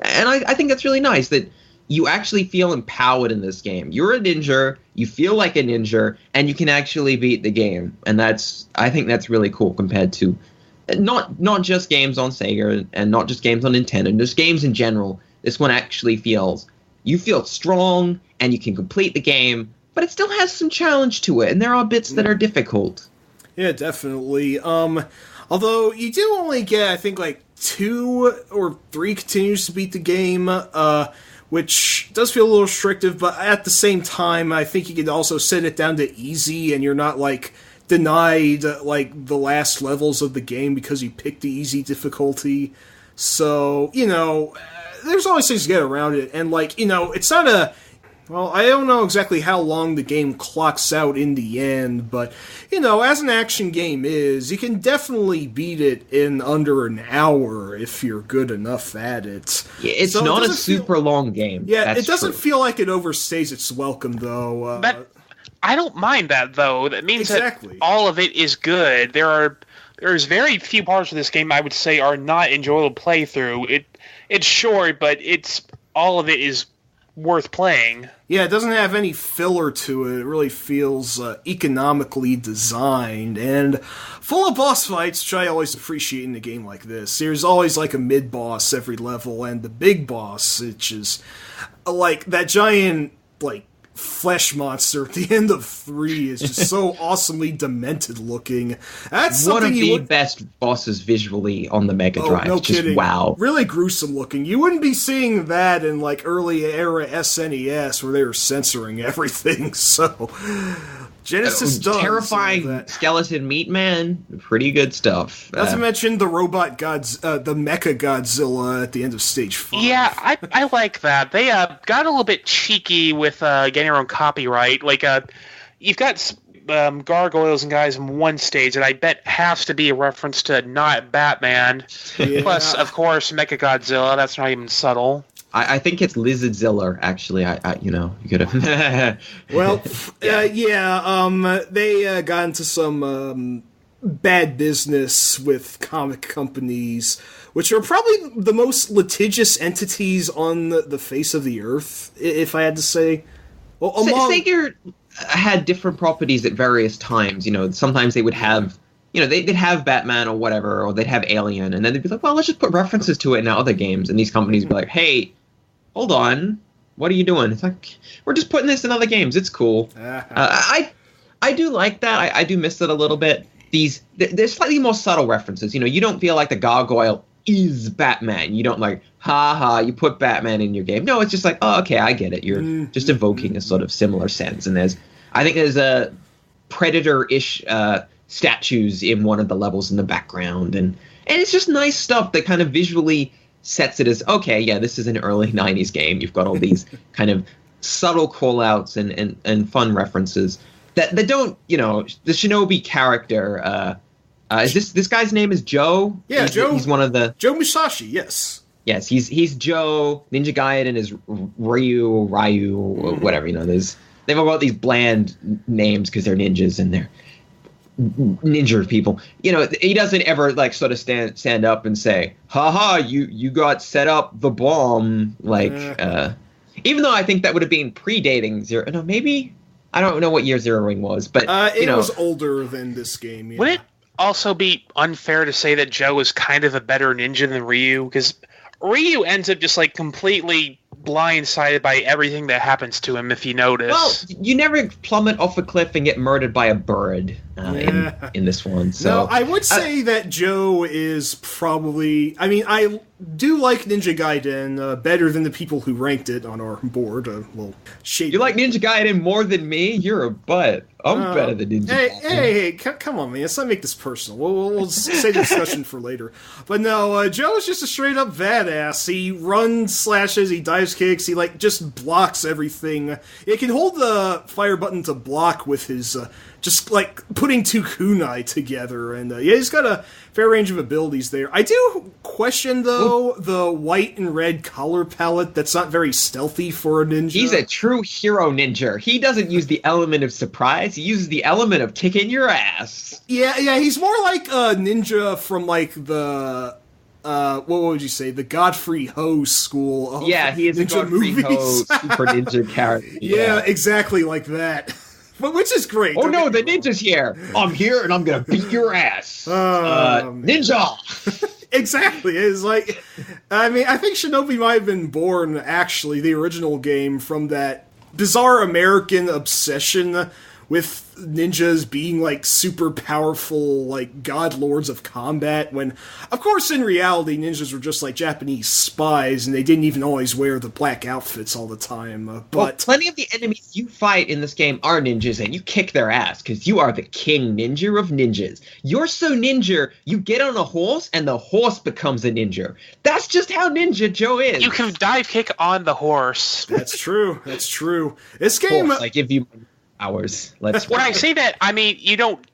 And I think that's really nice, that you actually feel empowered in this game. You're a ninja, you feel like a ninja, and you can actually beat the game. And I think that's really cool compared to not just games on Sega and not just games on Nintendo, just games in general. This one actually you feel strong and you can complete the game, but it still has some challenge to it, and there are bits that are difficult. Yeah, definitely. Although you do only get, I think, like 2 or 3 continues to beat the game, which does feel a little restrictive, but at the same time, I think you can also set it down to easy, and you're not, denied, the last levels of the game because you picked the easy difficulty. So, there's always things to get around it, and, it's not a... Well, I don't know exactly how long the game clocks out in the end, but, as an action game is, you can definitely beat it in under an hour if you're good enough at it. Yeah, it's so not a super long game. Yeah, it doesn't feel like it overstays its welcome, though. But I don't mind that, though. That means that all of it is good. There's very few parts of this game I would say are not enjoyable to play through. It's short, but all of it is worth playing. Yeah, it doesn't have any filler to it. It really feels economically designed and full of boss fights, which I always appreciate in a game like this. There's always a mid-boss every level, and the big boss, which is that giant flesh monster at the end of 3 is just so awesomely demented looking. That's one of something the best bosses visually on the Mega Drive. No just kidding. Wow. Really gruesome looking. You wouldn't be seeing that in like early era SNES where they were censoring everything. So Genesis does terrifying skeleton meat man. Pretty good stuff. Not to mention the robot gods, the Mecha Godzilla at the end of stage 5. Yeah, I like that. They got a little bit cheeky with getting their own copyright. Like, you've got gargoyles and guys in one stage that I bet has to be a reference to not Batman. Yeah. Plus, of course, Mecha Godzilla. That's not even subtle. I think it's Lizardzilla, actually. You could have. Well, they got into some bad business with comic companies, which are probably the most litigious entities on the face of the earth, if I had to say. Well, Sega had different properties at various times. Sometimes they would have, they'd have Batman or whatever, or they'd have Alien, and then they'd be like, well, let's just put references to it in other games. And these companies would be like, hey, hold on, what are you doing? It's like, we're just putting this in other games. It's cool. I do like that. I do miss it a little bit. There's slightly more subtle references. You don't feel like the gargoyle is Batman. You don't like, you put Batman in your game. No, it's just like, oh, okay, I get it. You're just evoking a sort of similar sense. And I think there's a Predator-ish statues in one of the levels in the background. And it's just nice stuff that kind of visually sets it as, okay, yeah, this is an early 90s game. You've got all these kind of subtle call-outs and fun references that don't, the Shinobi character, is this guy's name is Joe? Yeah, Joe. He's one of the... Joe Musashi, yes. Yes, he's Joe. Ninja Gaiden is Ryu, or whatever, they've all got these bland names because they're ninjas and they're ninja people. He doesn't ever like sort of stand up and say, haha, you got set up the bomb, even though I think that would have been predating Zero. No, maybe I don't know what year Zero Ring was, but it was older than this game. Yeah. Would it also be unfair to say that Joe is kind of a better ninja than Ryu? Because Ryu ends up just like completely blindsided by everything that happens to him, if you notice. Well, you never plummet off a cliff and get murdered by a bird in this one. So no, I would say that Joe is probably... I mean, I do like Ninja Gaiden better than the people who ranked it on our board. You like Ninja Gaiden more than me? You're a butt. I'm better than Ninja Gaiden. Hey, come on, man. Let's not make this personal. We'll save the discussion for later. But no, Joe is just a straight-up badass. He runs, slashes, he dives kicks, he just blocks everything. He can hold the fire button to block with his... just like putting two kunai together, and he's got a fair range of abilities there. I do question, though, the white and red color palette. That's not very stealthy for a ninja. He's a true hero ninja. He doesn't use the element of surprise. He uses the element of kicking your ass. Yeah, he's more like a ninja from like the... what would you say? The Godfrey Ho school of yeah, he is ninja a Godfrey movies. Ho super ninja character. Yeah, exactly like that. But which is great. Oh no, the ninja's here. I'm here and I'm gonna beat your ass. Ninja! Exactly. It's like, I mean, I think Shinobi might have been born, actually, the original game, from that bizarre American obsession with ninjas being, like, super powerful, like, god lords of combat, when, of course, in reality, ninjas were just, like, Japanese spies, and they didn't even always wear the black outfits all the time, but... Well, plenty of the enemies you fight in this game are ninjas, and you kick their ass, because you are the king ninja of ninjas. You're so ninja, you get on a horse, and the horse becomes a ninja. That's just how Ninja Joe is. You can dive kick on the horse. That's true. This game... I give you... hours. When I say that, I mean you don't.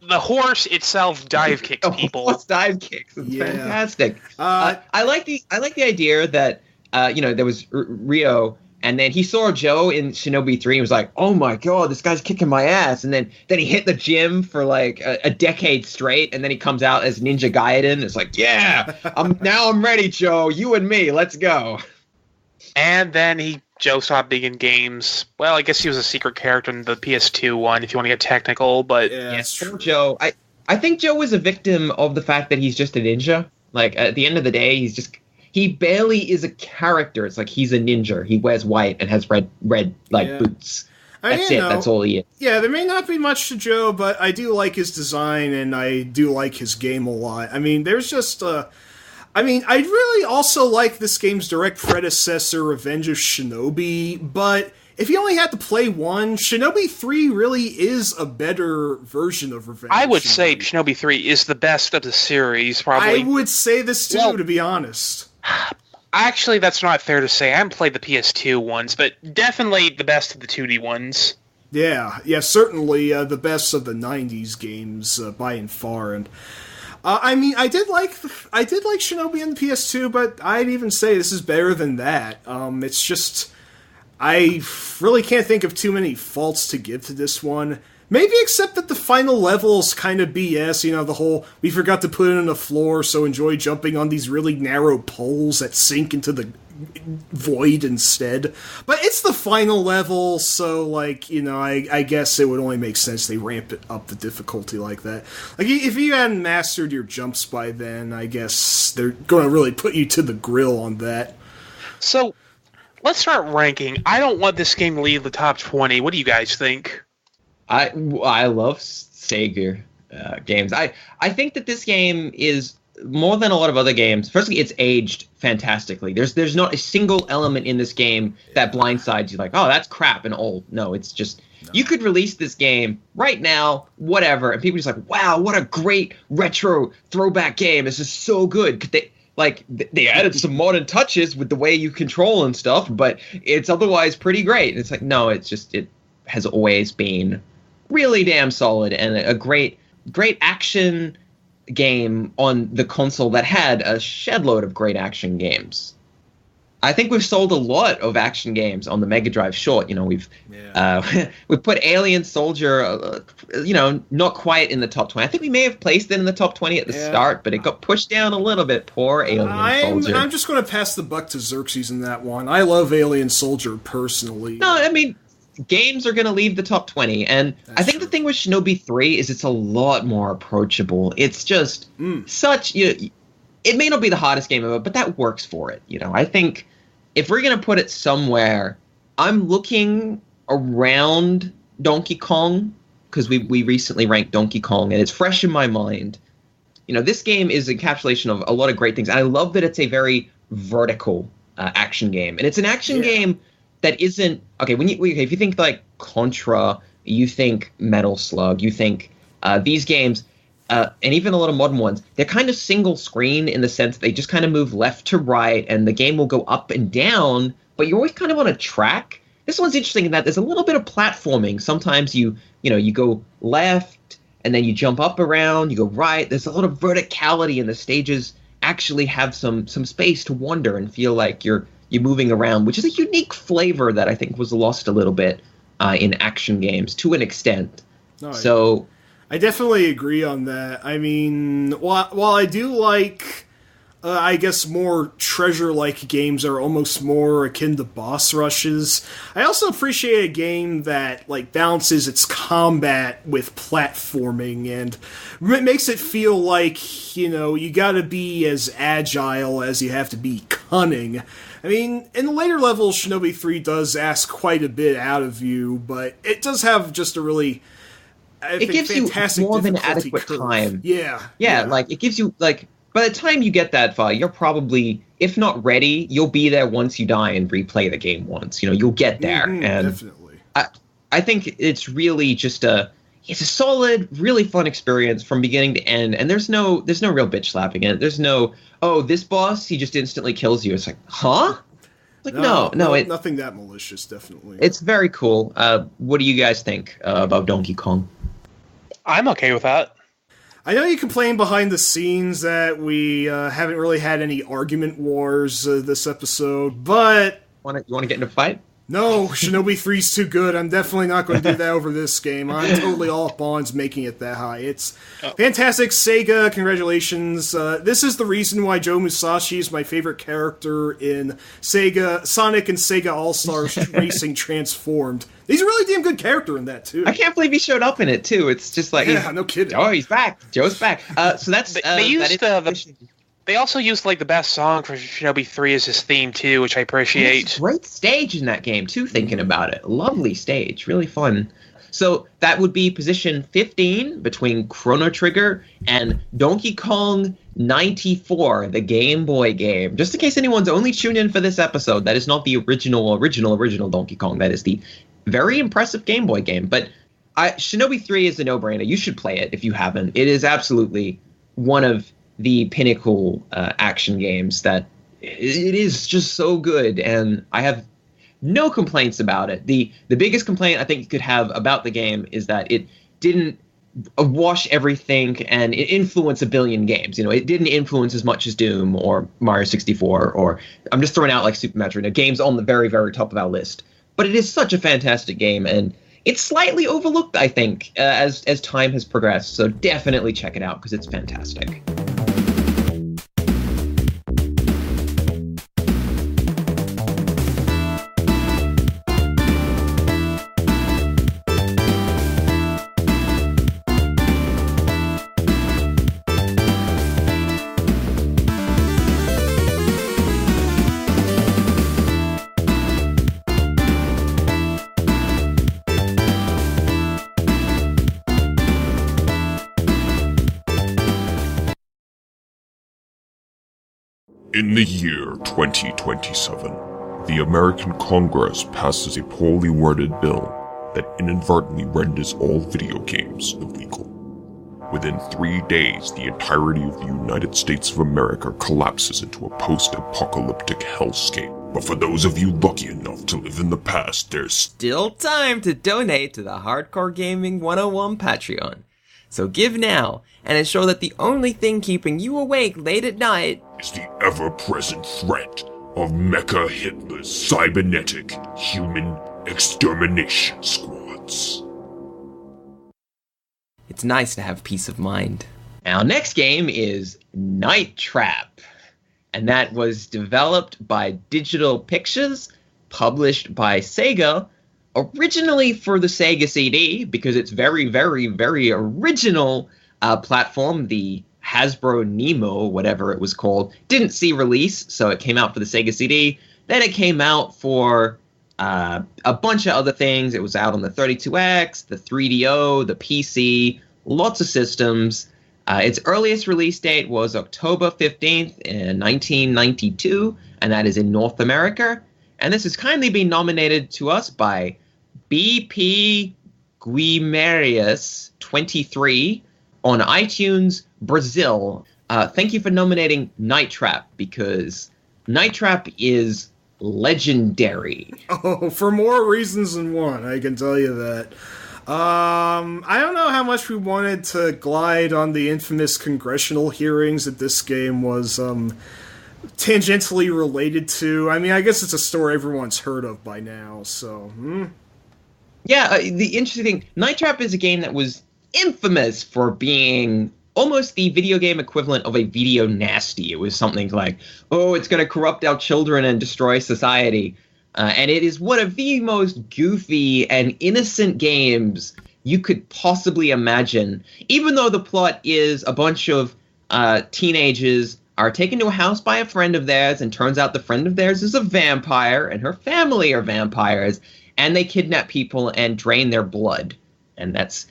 The horse itself dive kicks people. Horse dive kicks. It's fantastic. I like the idea that there was Rio, and then he saw Joe in Shinobi 3 and was like, "Oh my god, this guy's kicking my ass!" And then he hit the gym for like a decade straight, and then he comes out as Ninja Gaiden. It's like, yeah, I'm ready, Joe. You and me, let's go. And then Joe stopped being in games. Well, I guess he was a secret character in the PS2 one, if you want to get technical, but... Yeah, Joe. I think Joe was a victim of the fact that he's just a ninja. Like, at the end of the day, he's he barely is a character. It's like he's a ninja. He wears white and has red boots. That's it. That's all he is. Yeah, there may not be much to Joe, but I do like his design and I do like his game a lot. I mean, there's just I really also like this game's direct predecessor, Revenge of Shinobi, but if you only had to play one, Shinobi 3 really is a better version of Revenge. I would say Shinobi 3 is the best of the series, probably. I would say this too, to be honest. Actually, that's not fair to say. I haven't played the PS2 ones, but definitely the best of the 2D ones. Yeah, certainly the best of the 90s games by and far. And I did like Shinobi on the PS2, but I'd even say this is better than that. It's just I really can't think of too many faults to give to this one. Maybe except that the final level's kind of BS, the whole, we forgot to put it on the floor, so enjoy jumping on these really narrow poles that sink into the void instead. But it's the final level, so, I guess it would only make sense they ramp it up the difficulty like that. If you hadn't mastered your jumps by then, I guess they're going to really put you to the grill on that. So, let's start ranking. I don't want this game to leave the top 20. What do you guys think? I love Sega games. I think that this game is more than a lot of other games. Firstly, it's aged fantastically. There's not a single element in this game that blindsides you like, oh, that's crap and old. No, it's just you could release this game right now, whatever, and people are just like, wow, what a great retro throwback game. This is so good. They added some modern touches with the way you control and stuff, but it's otherwise pretty great. And it's like, no, it has always been really damn solid and a great action game on the console that had a shed load of great action games. I think we've sold a lot of action games on the Mega Drive short. We've put Alien Soldier, not quite in the top 20. I think we may have placed it in the top 20 at the start, but it got pushed down a little bit. Poor Alien Soldier. I'm just going to pass the buck to Xerxes in that one. I love Alien Soldier personally. No, I mean, games are going to leave the top 20, and I think the thing with Shinobi 3 is it's a lot more approachable. It's just such... it may not be the hottest game ever, but that works for it. I think if we're going to put it somewhere, I'm looking around Donkey Kong, because we recently ranked Donkey Kong, and it's fresh in my mind. This game is an encapsulation of a lot of great things, and I love that it's a very vertical action game. And it's an action game that isn't... Okay, if you think like Contra, you think Metal Slug, you think these games... and even a lot of modern ones, they're kind of single screen in the sense they just kind of move left to right, and the game will go up and down, but you're always kind of on a track. This one's interesting in that there's a little bit of platforming. Sometimes you go left, and then you jump up around, you go right. There's a lot of verticality, and the stages actually have some space to wander and feel like you're moving around, which is a unique flavor that I think was lost a little bit in action games to an extent. No, I definitely agree on that. I mean, while I do like, I guess, more treasure-like games are almost more akin to boss rushes, I also appreciate a game that balances its combat with platforming and makes it feel like, you gotta be as agile as you have to be cunning. I mean, in the later levels, Shinobi 3 does ask quite a bit out of you, but it does have just a really... It gives you more than adequate time. Yeah. It gives you, by the time you get that far, you're probably, if not ready, you'll be there once you die and replay the game once. You'll get there. And definitely. I think it's really just it's a solid, really fun experience from beginning to end, and there's no real bitch slapping in it. There's no, oh, this boss, he just instantly kills you. It's like, huh? No, nothing that malicious, definitely. It's very cool. What do you guys think about Donkey Kong? I'm okay with that. I know you complain behind the scenes that we haven't really had any argument wars this episode, but... You want to get in a fight? No, Shinobi 3's too good. I'm definitely not going to do that over this game. I'm totally all up on making it that high. It's fantastic. Sega, congratulations. This is the reason why Joe Musashi is my favorite character in Sonic and Sega All-Stars Racing Transformed. He's a really damn good character in that, too. I can't believe he showed up in it, too. It's just like... Yeah, no kidding. Oh, he's back. Joe's back. So that's... They used They also used like the best song for Shinobi 3 as his theme too, which I appreciate. It's a great stage in that game too, thinking about it. Lovely stage, really fun. So that would be position 15 between Chrono Trigger and Donkey Kong 94, the Game Boy game. Just in case anyone's only tuned in for this episode, that is not the original Donkey Kong. That is the very impressive Game Boy game. But Shinobi 3 is a no-brainer. You should play it if you haven't. It is absolutely one of the pinnacle action games that it is just so good, and I have no complaints about it. The biggest complaint I think you could have about the game is that it didn't wash everything and it influenced a billion games. You know, it didn't influence as much as Doom or Mario 64, or I'm just throwing out like Super Metroid, games on the very, very top of our list. But it is such a fantastic game, and it's slightly overlooked, I think, as time has progressed. So definitely check it out because it's fantastic. In the year 2027, the American Congress passes a poorly worded bill that inadvertently renders all video games illegal. Within 3 days, the entirety of the United States of America collapses into a post-apocalyptic hellscape. But for those of you lucky enough to live in the past, there's still time to donate to the Hardcore Gaming 101 Patreon. So give now, and ensure that the only thing keeping you awake late at night is the ever-present threat of Mecha Hitler's cybernetic human extermination squads. It's nice to have peace of mind. Our next game is Night Trap, and that was developed by Digital Pictures, published by Sega, originally for the Sega CD, because it's very, very, very original platform, the Hasbro Nemo, whatever it was called, didn't see release, so it came out for the Sega CD. Then it came out for a bunch of other things. It was out on the 32X, the 3DO, the PC, lots of systems. Its earliest release date was October 15th in 1992, and that is in North America. And this has kindly been nominated to us by BP Guimarius 23 on iTunes Brazil. Thank you for nominating Night Trap, because Night Trap is legendary. Oh, for more reasons than one, I can tell you that. I don't know how much we wanted to glide on the infamous congressional hearings that this game was tangentially related to. I mean, I guess it's a story everyone's heard of by now, so... Yeah, the interesting thing, Night Trap is a game that was infamous for being almost the video game equivalent of a video nasty. It was something like, oh, it's going to corrupt our children and destroy society. And it is one of the most goofy and innocent games you could possibly imagine. Even though the plot is a bunch of teenagers are taken to a house by a friend of theirs, and turns out the friend of theirs is a vampire, and her family are vampires, and they kidnap people and drain their blood. And that's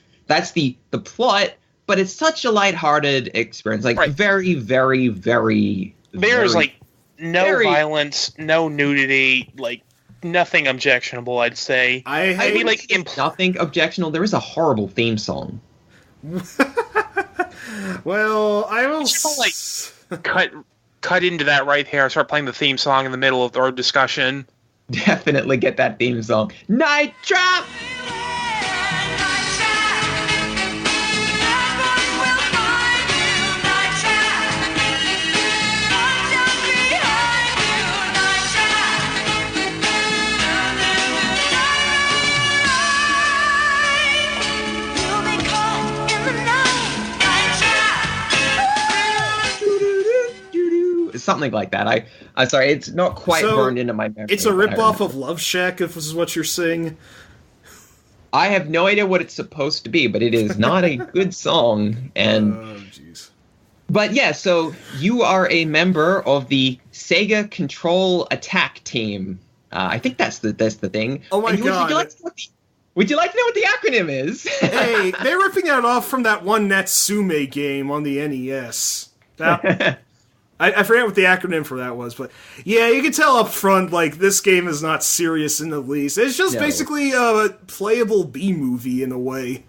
the plot, but it's such a lighthearted experience. Like, right. Very, very, very... There's, very, like, no violence, no nudity, like, nothing objectionable, I'd say. I mean, like, nothing objectionable. There is a horrible theme song. Well, I will... cut into that right here and start playing the theme song in the middle of our discussion. Definitely get that theme song. Night Trap! Something like that. I'm sorry, it's not quite burned into my memory. It's a ripoff of Love Shack, if this is what you're saying. I have no idea what it's supposed to be, but it is not a good song. And oh, jeez. But yeah, so you are a member of the Sega Control Attack Team. I think that's the thing. Oh my god! Would you like to know what the acronym is? Hey, they're ripping that off from that one Natsume game on the NES. I forget what the acronym for that was, but yeah, you can tell up front, like, this game is not serious in the least. It's just basically a playable B-movie in a way.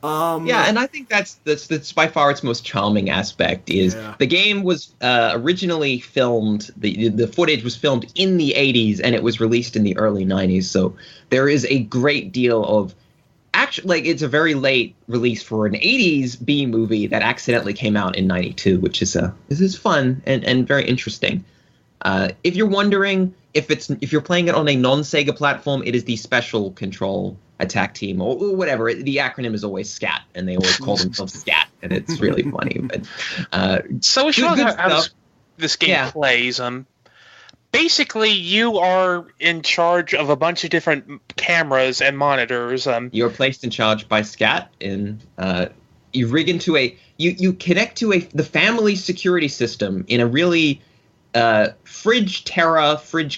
Yeah, and I think that's by far its most charming aspect is the game was originally filmed, the footage was filmed in the 80s and it was released in the early 90s, so there is a great deal of actually, like, it's a very late release for an 80s B movie that accidentally came out in 92, which is fun and very interesting. If you're wondering if you're playing it on a non-Sega platform, it is the Special Control Attack Team or whatever. The acronym is always SCAT, and they always call themselves SCAT, and it's really funny. But so it shows how this game plays. Basically, you are in charge of a bunch of different cameras and monitors. You're placed in charge by SCAT, and you rig into you connect to the family security system in a really fridge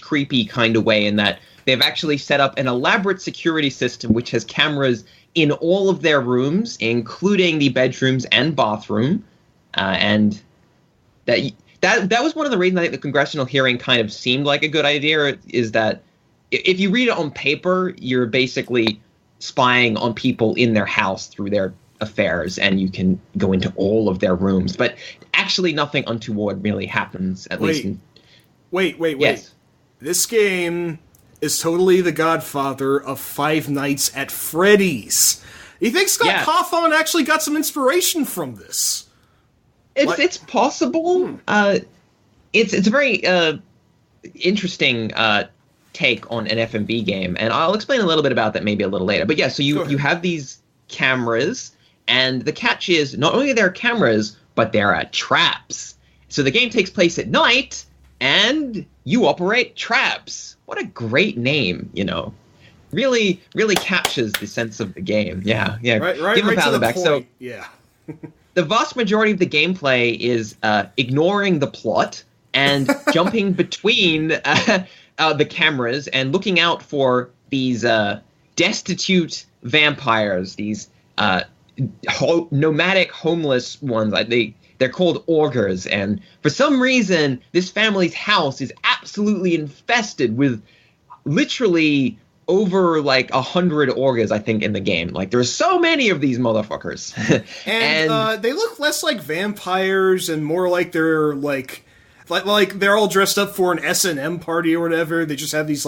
creepy kind of way, in that they've actually set up an elaborate security system which has cameras in all of their rooms, including the bedrooms and bathroom, and that was one of the reasons I think the congressional hearing kind of seemed like a good idea, is that if you read it on paper, you're basically spying on people in their house through their affairs, and you can go into all of their rooms. But actually nothing untoward really happens, Wait. Yes. This game is totally the godfather of Five Nights at Freddy's. You think Scott Cawthon actually got some inspiration from this? It's possible. It's a very interesting take on an FMV game, and I'll explain a little bit about that maybe a little later. But yeah, so you have these cameras, and the catch is not only are there cameras, but there are traps. So the game takes place at night, and you operate traps. What a great name, Really, really captures the sense of the game. Yeah. Right. Give right a pat to the back. point. So, yeah. the vast majority of the gameplay is ignoring the plot and jumping between the cameras and looking out for these destitute vampires, these nomadic homeless ones. They're called augurs, and for some reason, this family's house is absolutely infested with literally over 100 augurs, I think, in the game. There's so many of these motherfuckers. and they look less like vampires and more like they're like they're all dressed up for an S&M party or whatever. They just have these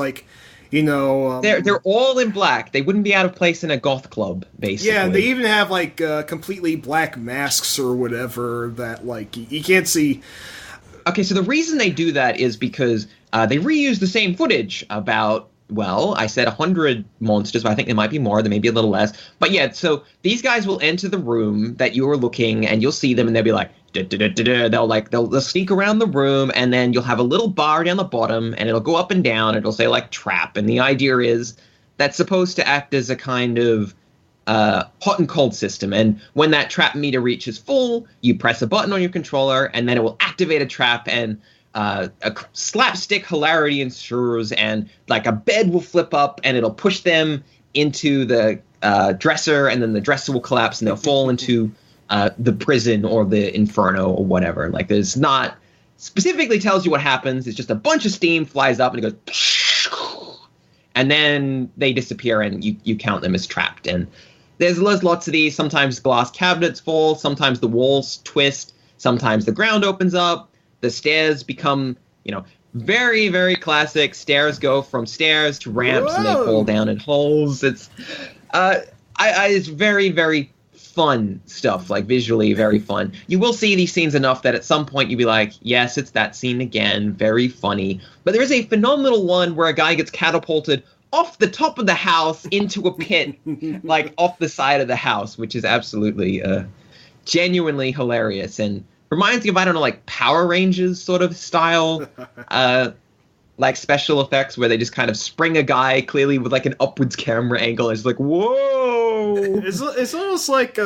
they're all in black. They wouldn't be out of place in a goth club, basically. Yeah, they even have completely black masks or whatever that you can't see. Okay, so the reason they do that is because they reuse the same footage about, well, I said 100 monsters, but I think there might be more, there may be a little less. But yeah, so these guys will enter the room that you are looking, and you'll see them, and they'll be like, they'll sneak around the room, and then you'll have a little bar down the bottom, and it'll go up and down, and it'll say trap, and the idea is that's supposed to act as a kind of hot and cold system, and when that trap meter reaches full, you press a button on your controller, and then it will activate a trap, and a slapstick hilarity ensues, and a bed will flip up, and it'll push them into the dresser, and then the dresser will collapse, and they'll fall into the prison or the inferno or whatever. There's not specifically tells you what happens. It's just a bunch of steam flies up and it goes, and then they disappear, and you count them as trapped. And there's lots of these. Sometimes glass cabinets fall. Sometimes the walls twist. Sometimes the ground opens up. The stairs become, very, very classic. Stairs go from stairs to ramps, and they fall down in holes. It's it's very, very fun stuff, visually very fun. You will see these scenes enough that at some point you'll be like, yes, it's that scene again, very funny. But there is a phenomenal one where a guy gets catapulted off the top of the house into a pit, off the side of the house, which is absolutely genuinely hilarious, and reminds me of, I don't know, Power Rangers sort of style, special effects where they just kind of spring a guy clearly with an upwards camera angle, and it's whoa! It's almost like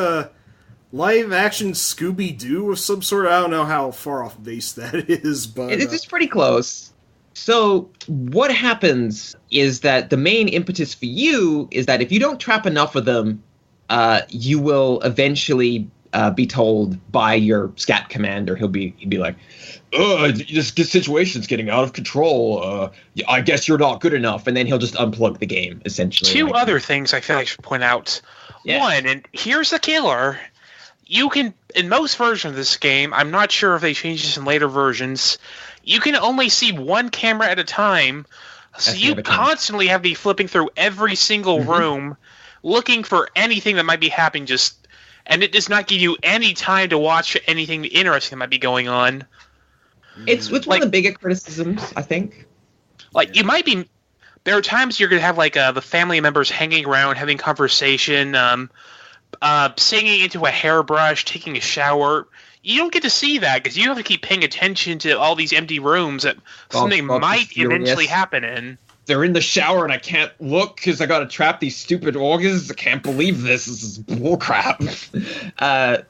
live action Scooby-Doo of some sort. I don't know how far off base that is, but It's pretty close. So what happens is that the main impetus for you is that if you don't trap enough of them, you will eventually be told by your scat commander. He'd be like, this situation's getting out of control. I guess you're not good enough. And then he'll just unplug the game, essentially. Two other things I feel like I should point out. Yeah. One, and here's the killer. You can, in most versions of this game, I'm not sure if they changed this in later versions, you can only see one camera at a time. So you constantly have to be flipping through every single room, looking for anything that might be happening, and it does not give you any time to watch anything interesting that might be going on. It's one of the bigger criticisms, I think. Like, you might be... There are times you're going to have, like, the family members hanging around, having conversation, singing into a hairbrush, taking a shower. You don't get to see that, because you have to keep paying attention to all these empty rooms that something might eventually happen in. They're in the shower and I can't look because I gotta trap these stupid organs. I can't believe this. This is bullcrap.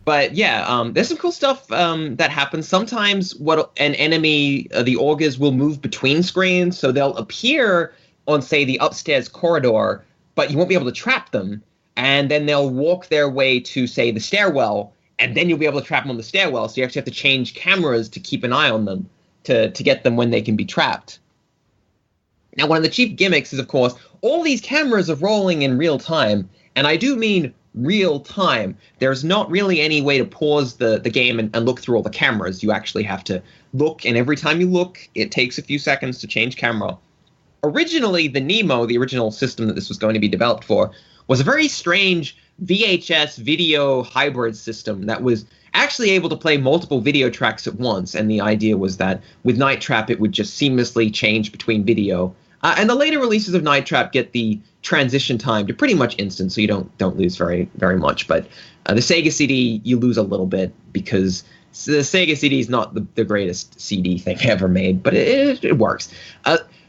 But yeah, there's some cool stuff that happens. Sometimes what an enemy, the Augurs, will move between screens, so they'll appear on, say, the upstairs corridor, but you won't be able to trap them. And then they'll walk their way to, say, the stairwell, and then you'll be able to trap them on the stairwell. So you actually have to change cameras to keep an eye on them to get them when they can be trapped. Now, one of the chief gimmicks is, of course, all these cameras are rolling in real time, and I do mean real time. There's not really any way to pause the game and look through all the cameras. You actually have to look, and every time you look, it takes a few seconds to change camera. Originally, the Nemo, the original system that this was going to be developed for, was a very strange VHS video hybrid system that was actually able to play multiple video tracks at once, and the idea was that with Night Trap, it would just seamlessly change between video. And the later releases of Night Trap get the transition time to pretty much instant, so you don't lose very much. But the Sega CD, you lose a little bit because the Sega CD is not the greatest CD thing ever made, but it works.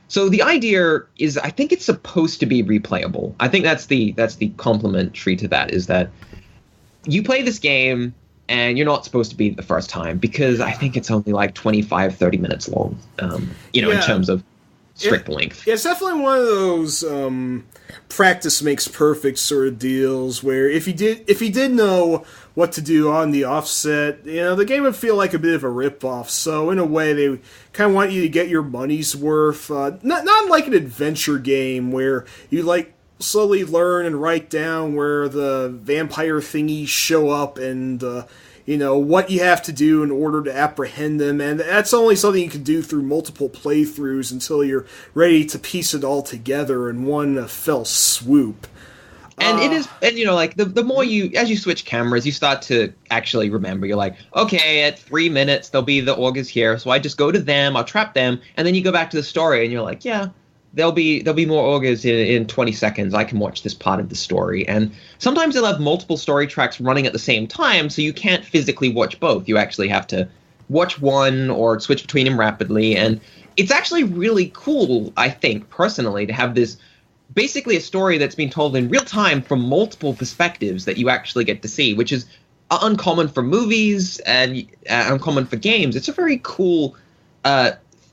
So the idea is, I think it's supposed to be replayable. I think that's the complementary to that, is that you play this game and you're not supposed to beat it the first time, because I think it's only like 25-30 minutes long, in terms of strict length. Yeah, it's definitely one of those practice makes perfect sort of deals where if you did know what to do on the offset, the game would feel like a bit of a ripoff. So in a way, they kind of want you to get your money's worth. Not like an adventure game where you like slowly learn and write down where the vampire thingies show up and what you have to do in order to apprehend them, and that's only something you can do through multiple playthroughs until you're ready to piece it all together in one fell swoop. And it is, and the more as you switch cameras, you start to actually remember. You're like, okay, at 3 minutes there'll be the Augurs here, so I just go to them, I'll trap them, and then you go back to the story, and you're like, yeah, there'll be more Augurs in 20 seconds. I can watch this part of the story. And sometimes they'll have multiple story tracks running at the same time, so you can't physically watch both. You actually have to watch one or switch between them rapidly. And it's actually really cool, I think, personally, to have this basically a story that's being told in real time from multiple perspectives that you actually get to see, which is uncommon for movies and uncommon for games. It's a very cool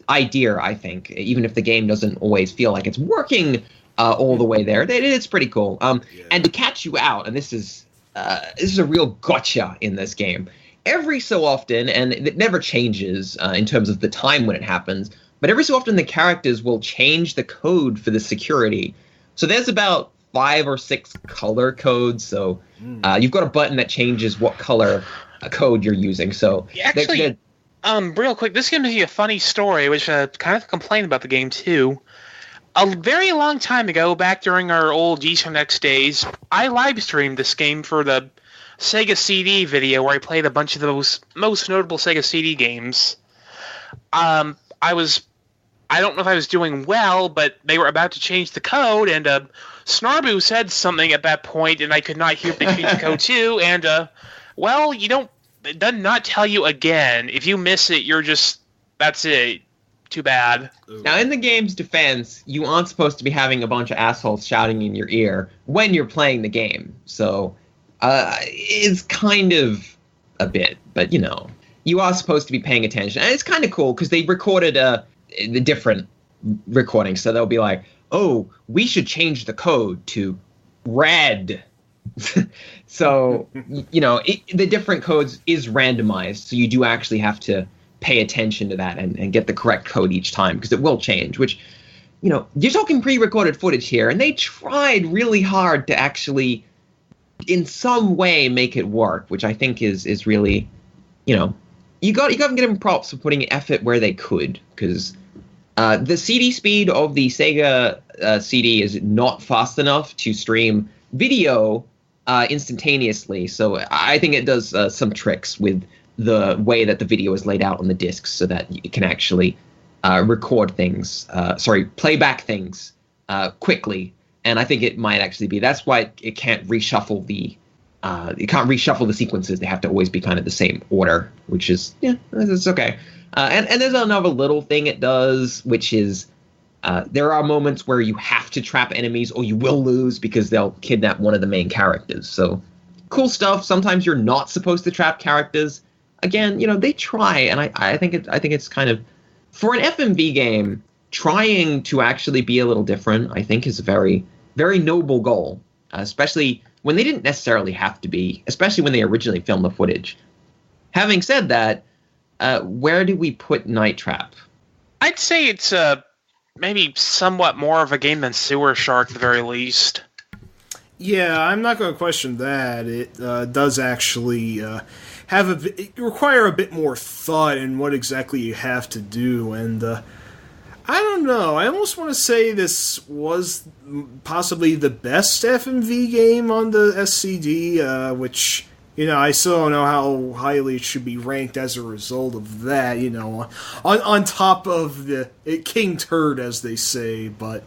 idea, I think, even if the game doesn't always feel like it's working all the way there. It's pretty cool. And to catch you out, and this is a real gotcha in this game. Every so often, and it never changes in terms of the time when it happens, but every so often the characters will change the code for the security. So there's about 5 or 6 color codes. So you've got a button that changes what color code you're using. So actually, real quick, this gives you a funny story, which kind of complained about the game too. A very long time ago, back during our old GCNX days, I live streamed this game for the Sega CD video where I played a bunch of those most notable Sega CD games. I don't know if I was doing well, but they were about to change the code, and Snarbu said something at that point, and I could not hear they changed the code too, and, it does not tell you again. If you miss it, that's it. Too bad. Now, in the game's defense, you aren't supposed to be having a bunch of assholes shouting in your ear when you're playing the game. So, is kind of a bit, but you are supposed to be paying attention. And it's kind of cool because they recorded the different recordings. So they'll be like, oh, we should change the code to red. So, the different codes is randomized. So you do actually have to pay attention to that and get the correct code each time because it will change, which, you're talking pre-recorded footage here. And they tried really hard to actually, in some way, make it work, which I think is really, you got to give them props for putting effort where they could, because the CD speed of the Sega CD is not fast enough to stream video instantaneously. So I think it does some tricks with the way that the video is laid out on the discs so that it can actually play back things quickly. And I think it might actually be, that's why it can't reshuffle the sequences. They have to always be kind of the same order, which is, it's okay. And there's another little thing it does, which is there are moments where you have to trap enemies or you will lose because they'll kidnap one of the main characters. So cool stuff. Sometimes you're not supposed to trap characters. Again, they try, and I think it's kind of, for an FMV game, trying to actually be a little different, I think is a very, very noble goal, especially when they didn't necessarily have to be, especially when they originally filmed the footage. Having said that, where do we put Night Trap? I'd say it's maybe somewhat more of a game than Sewer Shark at the very least. Yeah, I'm not going to question that. It does actually require a bit more thought in what exactly you have to do, and I don't know. I almost want to say this was possibly the best FMV game on the SCD, which, I still don't know how highly it should be ranked as a result of that, on top of the King Turd, as they say, but,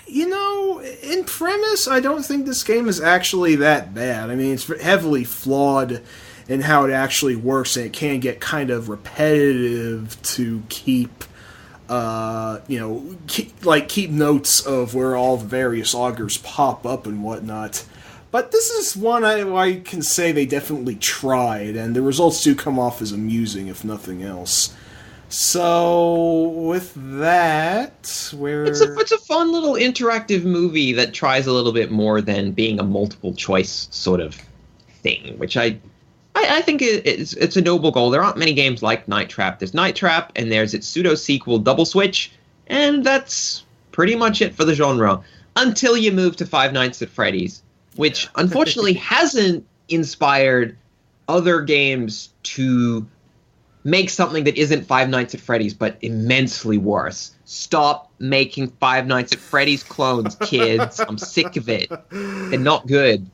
in premise, I don't think this game is actually that bad. I mean, it's heavily flawed in how it actually works, and it can get kind of repetitive to keep notes of where all the various augers pop up and whatnot. But this is one I can say they definitely tried, and the results do come off as amusing, if nothing else. So, with that, it's a fun little interactive movie that tries a little bit more than being a multiple choice sort of thing, which I think it's a noble goal. There aren't many games like Night Trap. There's Night Trap, and there's its pseudo-sequel Double Switch, and that's pretty much it for the genre. Until you move to Five Nights at Freddy's, which unfortunately hasn't inspired other games to make something that isn't Five Nights at Freddy's, but immensely worse. Stop making Five Nights at Freddy's clones, kids. I'm sick of it. They're not good.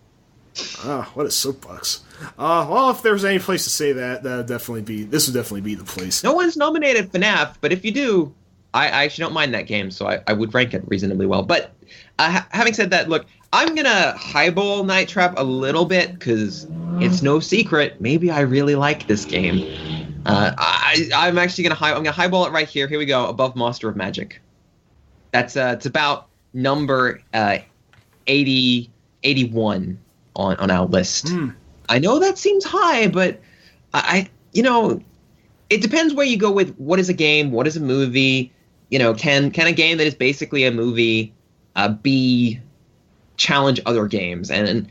What a soapbox. Well, if there was any place to say that, this would definitely be the place. No one's nominated FNAF, but if you do, I actually don't mind that game, so I would rank it reasonably well. But having said that, look, I'm gonna highball Night Trap a little bit, because it's no secret, maybe I really like this game. I'm actually gonna highball it right here. Here we go, above Master of Magic. That's it's about number 81 on our list. I know that seems high, but it depends where you go with what is a game, what is a movie. Can a game that is basically a movie challenge other games? And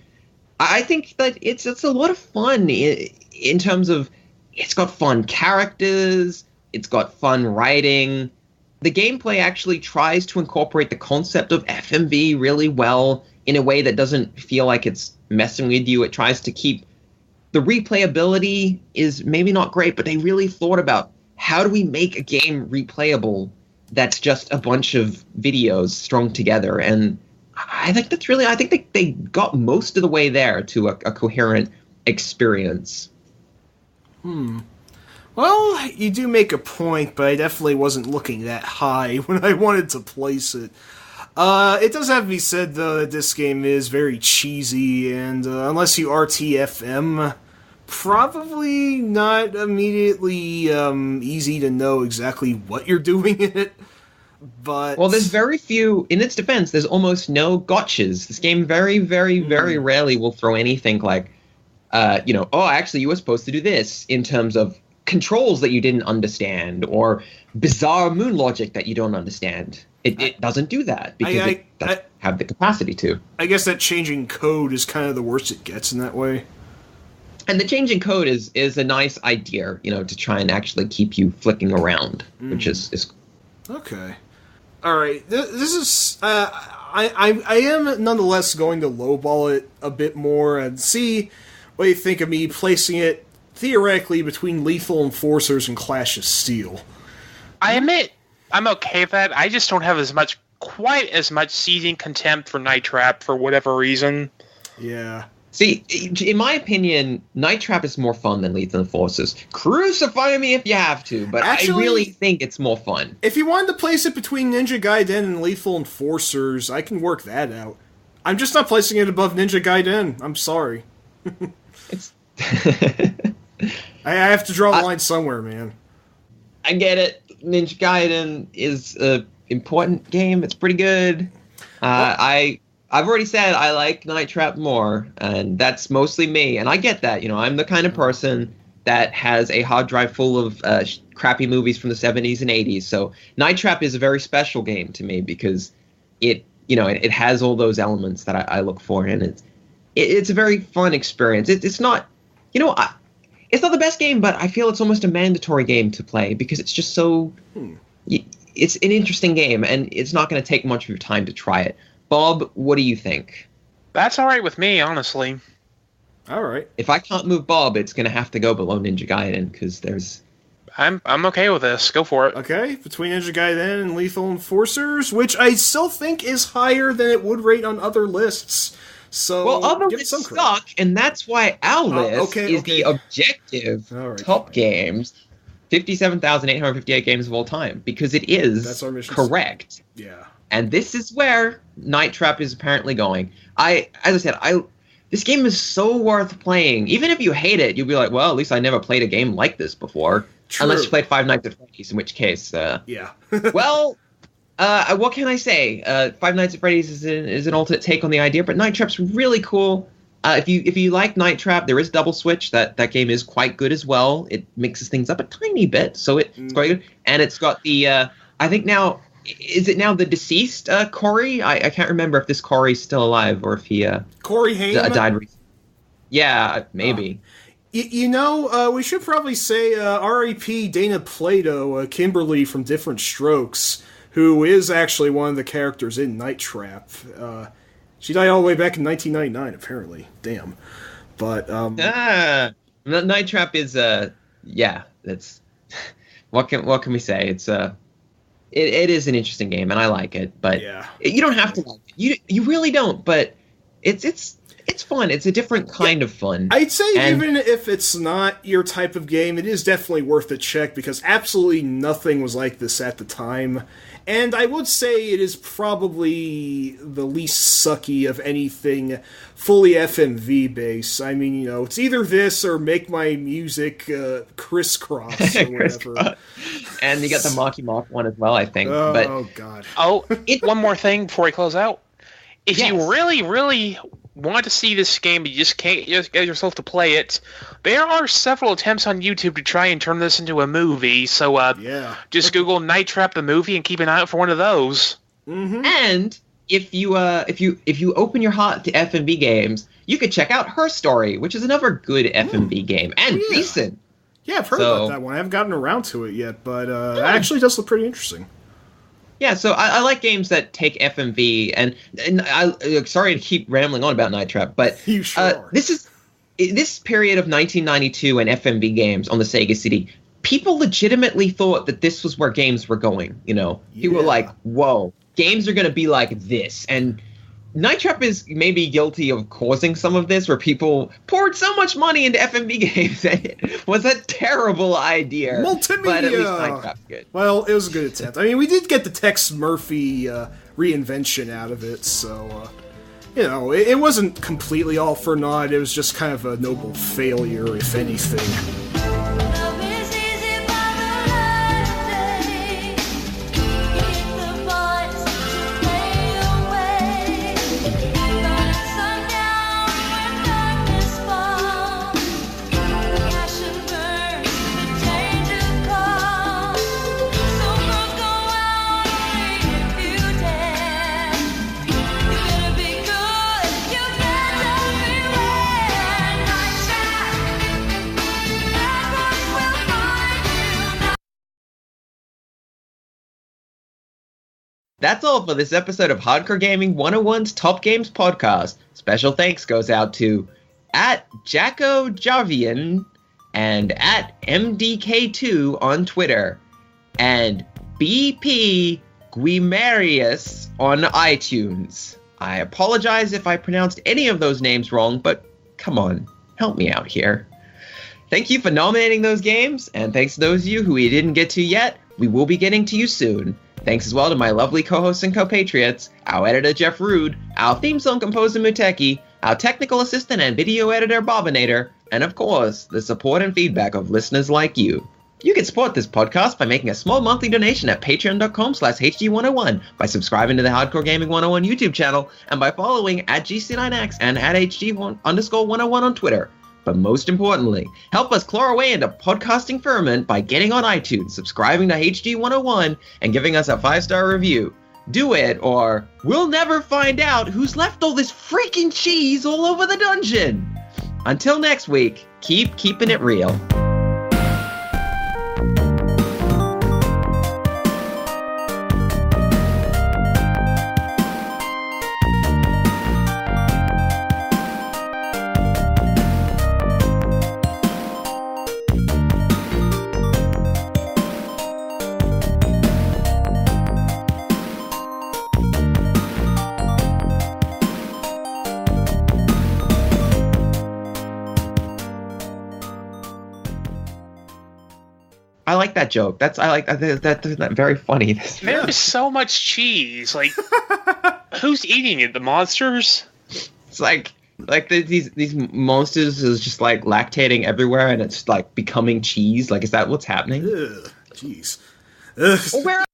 I think that it's a lot of fun in terms of, it's got fun characters, it's got fun writing. The gameplay actually tries to incorporate the concept of FMV really well in a way that doesn't feel like it's messing with you. It tries to keep the replayability is maybe not great, but they really thought about how do we make a game replayable that's just a bunch of videos strung together. And I think they got most of the way there to a coherent experience. Well, you do make a point, but I definitely wasn't looking that high when I wanted to place it. It does have to be said, though, that this game is very cheesy, and unless you RTFM, probably not immediately easy to know exactly what you're doing in it. But Well, there's very few, in its defense, there's almost no gotchas. This game very, very, very rarely will throw anything like, oh, actually, you were supposed to do this in terms of controls that you didn't understand or bizarre moon logic that you don't understand. It doesn't do that because it doesn't have the capacity to. I guess that changing code is kind of the worst it gets in that way. And the changing code is a nice idea, to try and actually keep you flicking around, which is okay. All right, this is. I am nonetheless going to lowball it a bit more and see what you think of me placing it theoretically between Lethal Enforcers and Clash of Steel. I admit I'm okay with that. I just don't have quite as much seething contempt for Night Trap for whatever reason. Yeah. See, in my opinion, Night Trap is more fun than Lethal Enforcers. Crucify me if you have to, but actually, I really think it's more fun. If you wanted to place it between Ninja Gaiden and Lethal Enforcers, I can work that out. I'm just not placing it above Ninja Gaiden. I'm sorry. It's I have to draw the line somewhere, man. I get it. Ninja Gaiden is an important game. It's pretty good. I've already said I like Night Trap more, and that's mostly me. And I get that. I'm the kind of person that has a hard drive full of crappy movies from the 70s and 80s. So Night Trap is a very special game to me because it has all those elements that I look for, and it's a very fun experience. It's not, it's not the best game, but I feel it's almost a mandatory game to play because it's just so. It's an interesting game, and it's not going to take much of your time to try it. Bob, what do you think? That's all right with me, honestly. All right. If I can't move Bob, it's going to have to go below Ninja Gaiden because there's. I'm okay with this. Go for it. Okay, between Ninja Gaiden and Lethal Enforcers, which I still think is higher than it would rate on other lists. So, other lists suck, and that's why our list is the objective top games, 57,858 games of all time, because it is that's our mission correct. Yeah. And this is where Night Trap is apparently going. As I said, this game is so worth playing. Even if you hate it, you'll be like, well, at least I never played a game like this before. True. Unless you played Five Nights at Freddy's, in which case, yeah. well, what can I say? Five Nights at Freddy's is an alternate take on the idea, but Night Trap's really cool. If you like Night Trap, there is Double Switch. That game is quite good as well. It mixes things up a tiny bit, so it's quite good. And it's got the I think now. Is it now the deceased Corey? I can't remember if this Corey's still alive or if he Corey Haim died recently. Yeah, maybe. We should probably say R.I.P. Dana Plato, Kimberly from Different Strokes, who is actually one of the characters in Night Trap. She died all the way back in 1999, apparently. Damn. But Night Trap is that's what can we say? It's It is an interesting game, and I like it, but you don't have to like it. You really don't, but it's fun. It's a different kind of fun. I'd say even if it's not your type of game, it is definitely worth a check, because absolutely nothing was like this at the time. And I would say it is probably the least sucky of anything fully FMV based. I mean, it's either this or Make My Music Crisscross or whatever. And you got the Marky Mark one as well, I think. Oh, God. Oh, one more thing before we close out. If you really, really want to see this game, but you just can't get yourself to play it, there are several attempts on YouTube to try and turn this into a movie. So just Google Night Trap the movie and keep an eye out for one of those. Mm-hmm. And if you open your heart to FMV games, you could check out Her Story, which is another good FMV game and recent. Yeah, I've heard about that one. I haven't gotten around to it yet, but it actually does look pretty interesting. Yeah, so I like games that take FMV, and I sorry to keep rambling on about Night Trap, but you sure this period of 1992 and FMV games on the Sega CD, people legitimately thought that this was where games were going. People were like, "Whoa, games are going to be like this," and Night Trap is maybe guilty of causing some of this, where people poured so much money into FMV games that it was a terrible idea. Multimedia! But at least Night Trap's good. Well, it was a good attempt. I mean, we did get the Tex Murphy reinvention out of it, so, it wasn't completely all for naught. It was just kind of a noble failure, if anything. That's all for this episode of Hardcore Gaming 101's Top Games podcast. Special thanks goes out to @Jacko Javian and @MDK2 on Twitter and BP Guimarius on iTunes. I apologize if I pronounced any of those names wrong, but come on, help me out here. Thank you for nominating those games, and thanks to those of you who we didn't get to yet, we will be getting to you soon. Thanks as well to my lovely co-hosts and compatriots, our editor Jeff Rude, our theme song composer Muteki, our technical assistant and video editor Bobinator, and of course, the support and feedback of listeners like you. You can support this podcast by making a small monthly donation at patreon.com/HG101, by subscribing to the Hardcore Gaming 101 YouTube channel, and by following @GC9X and @HG_101 on Twitter. But most importantly, help us claw our way into podcasting firmament by getting on iTunes, subscribing to HG101, and giving us a 5-star review. Do it, or we'll never find out who's left all this freaking cheese all over the dungeon. Until next week, keep keeping it real. I like that joke. That's very funny. There's so much cheese. Like, who's eating it? The monsters? It's like these monsters is just like lactating everywhere, and it's like becoming cheese. Like, is that what's happening? Ugh, jeez. Ugh. Where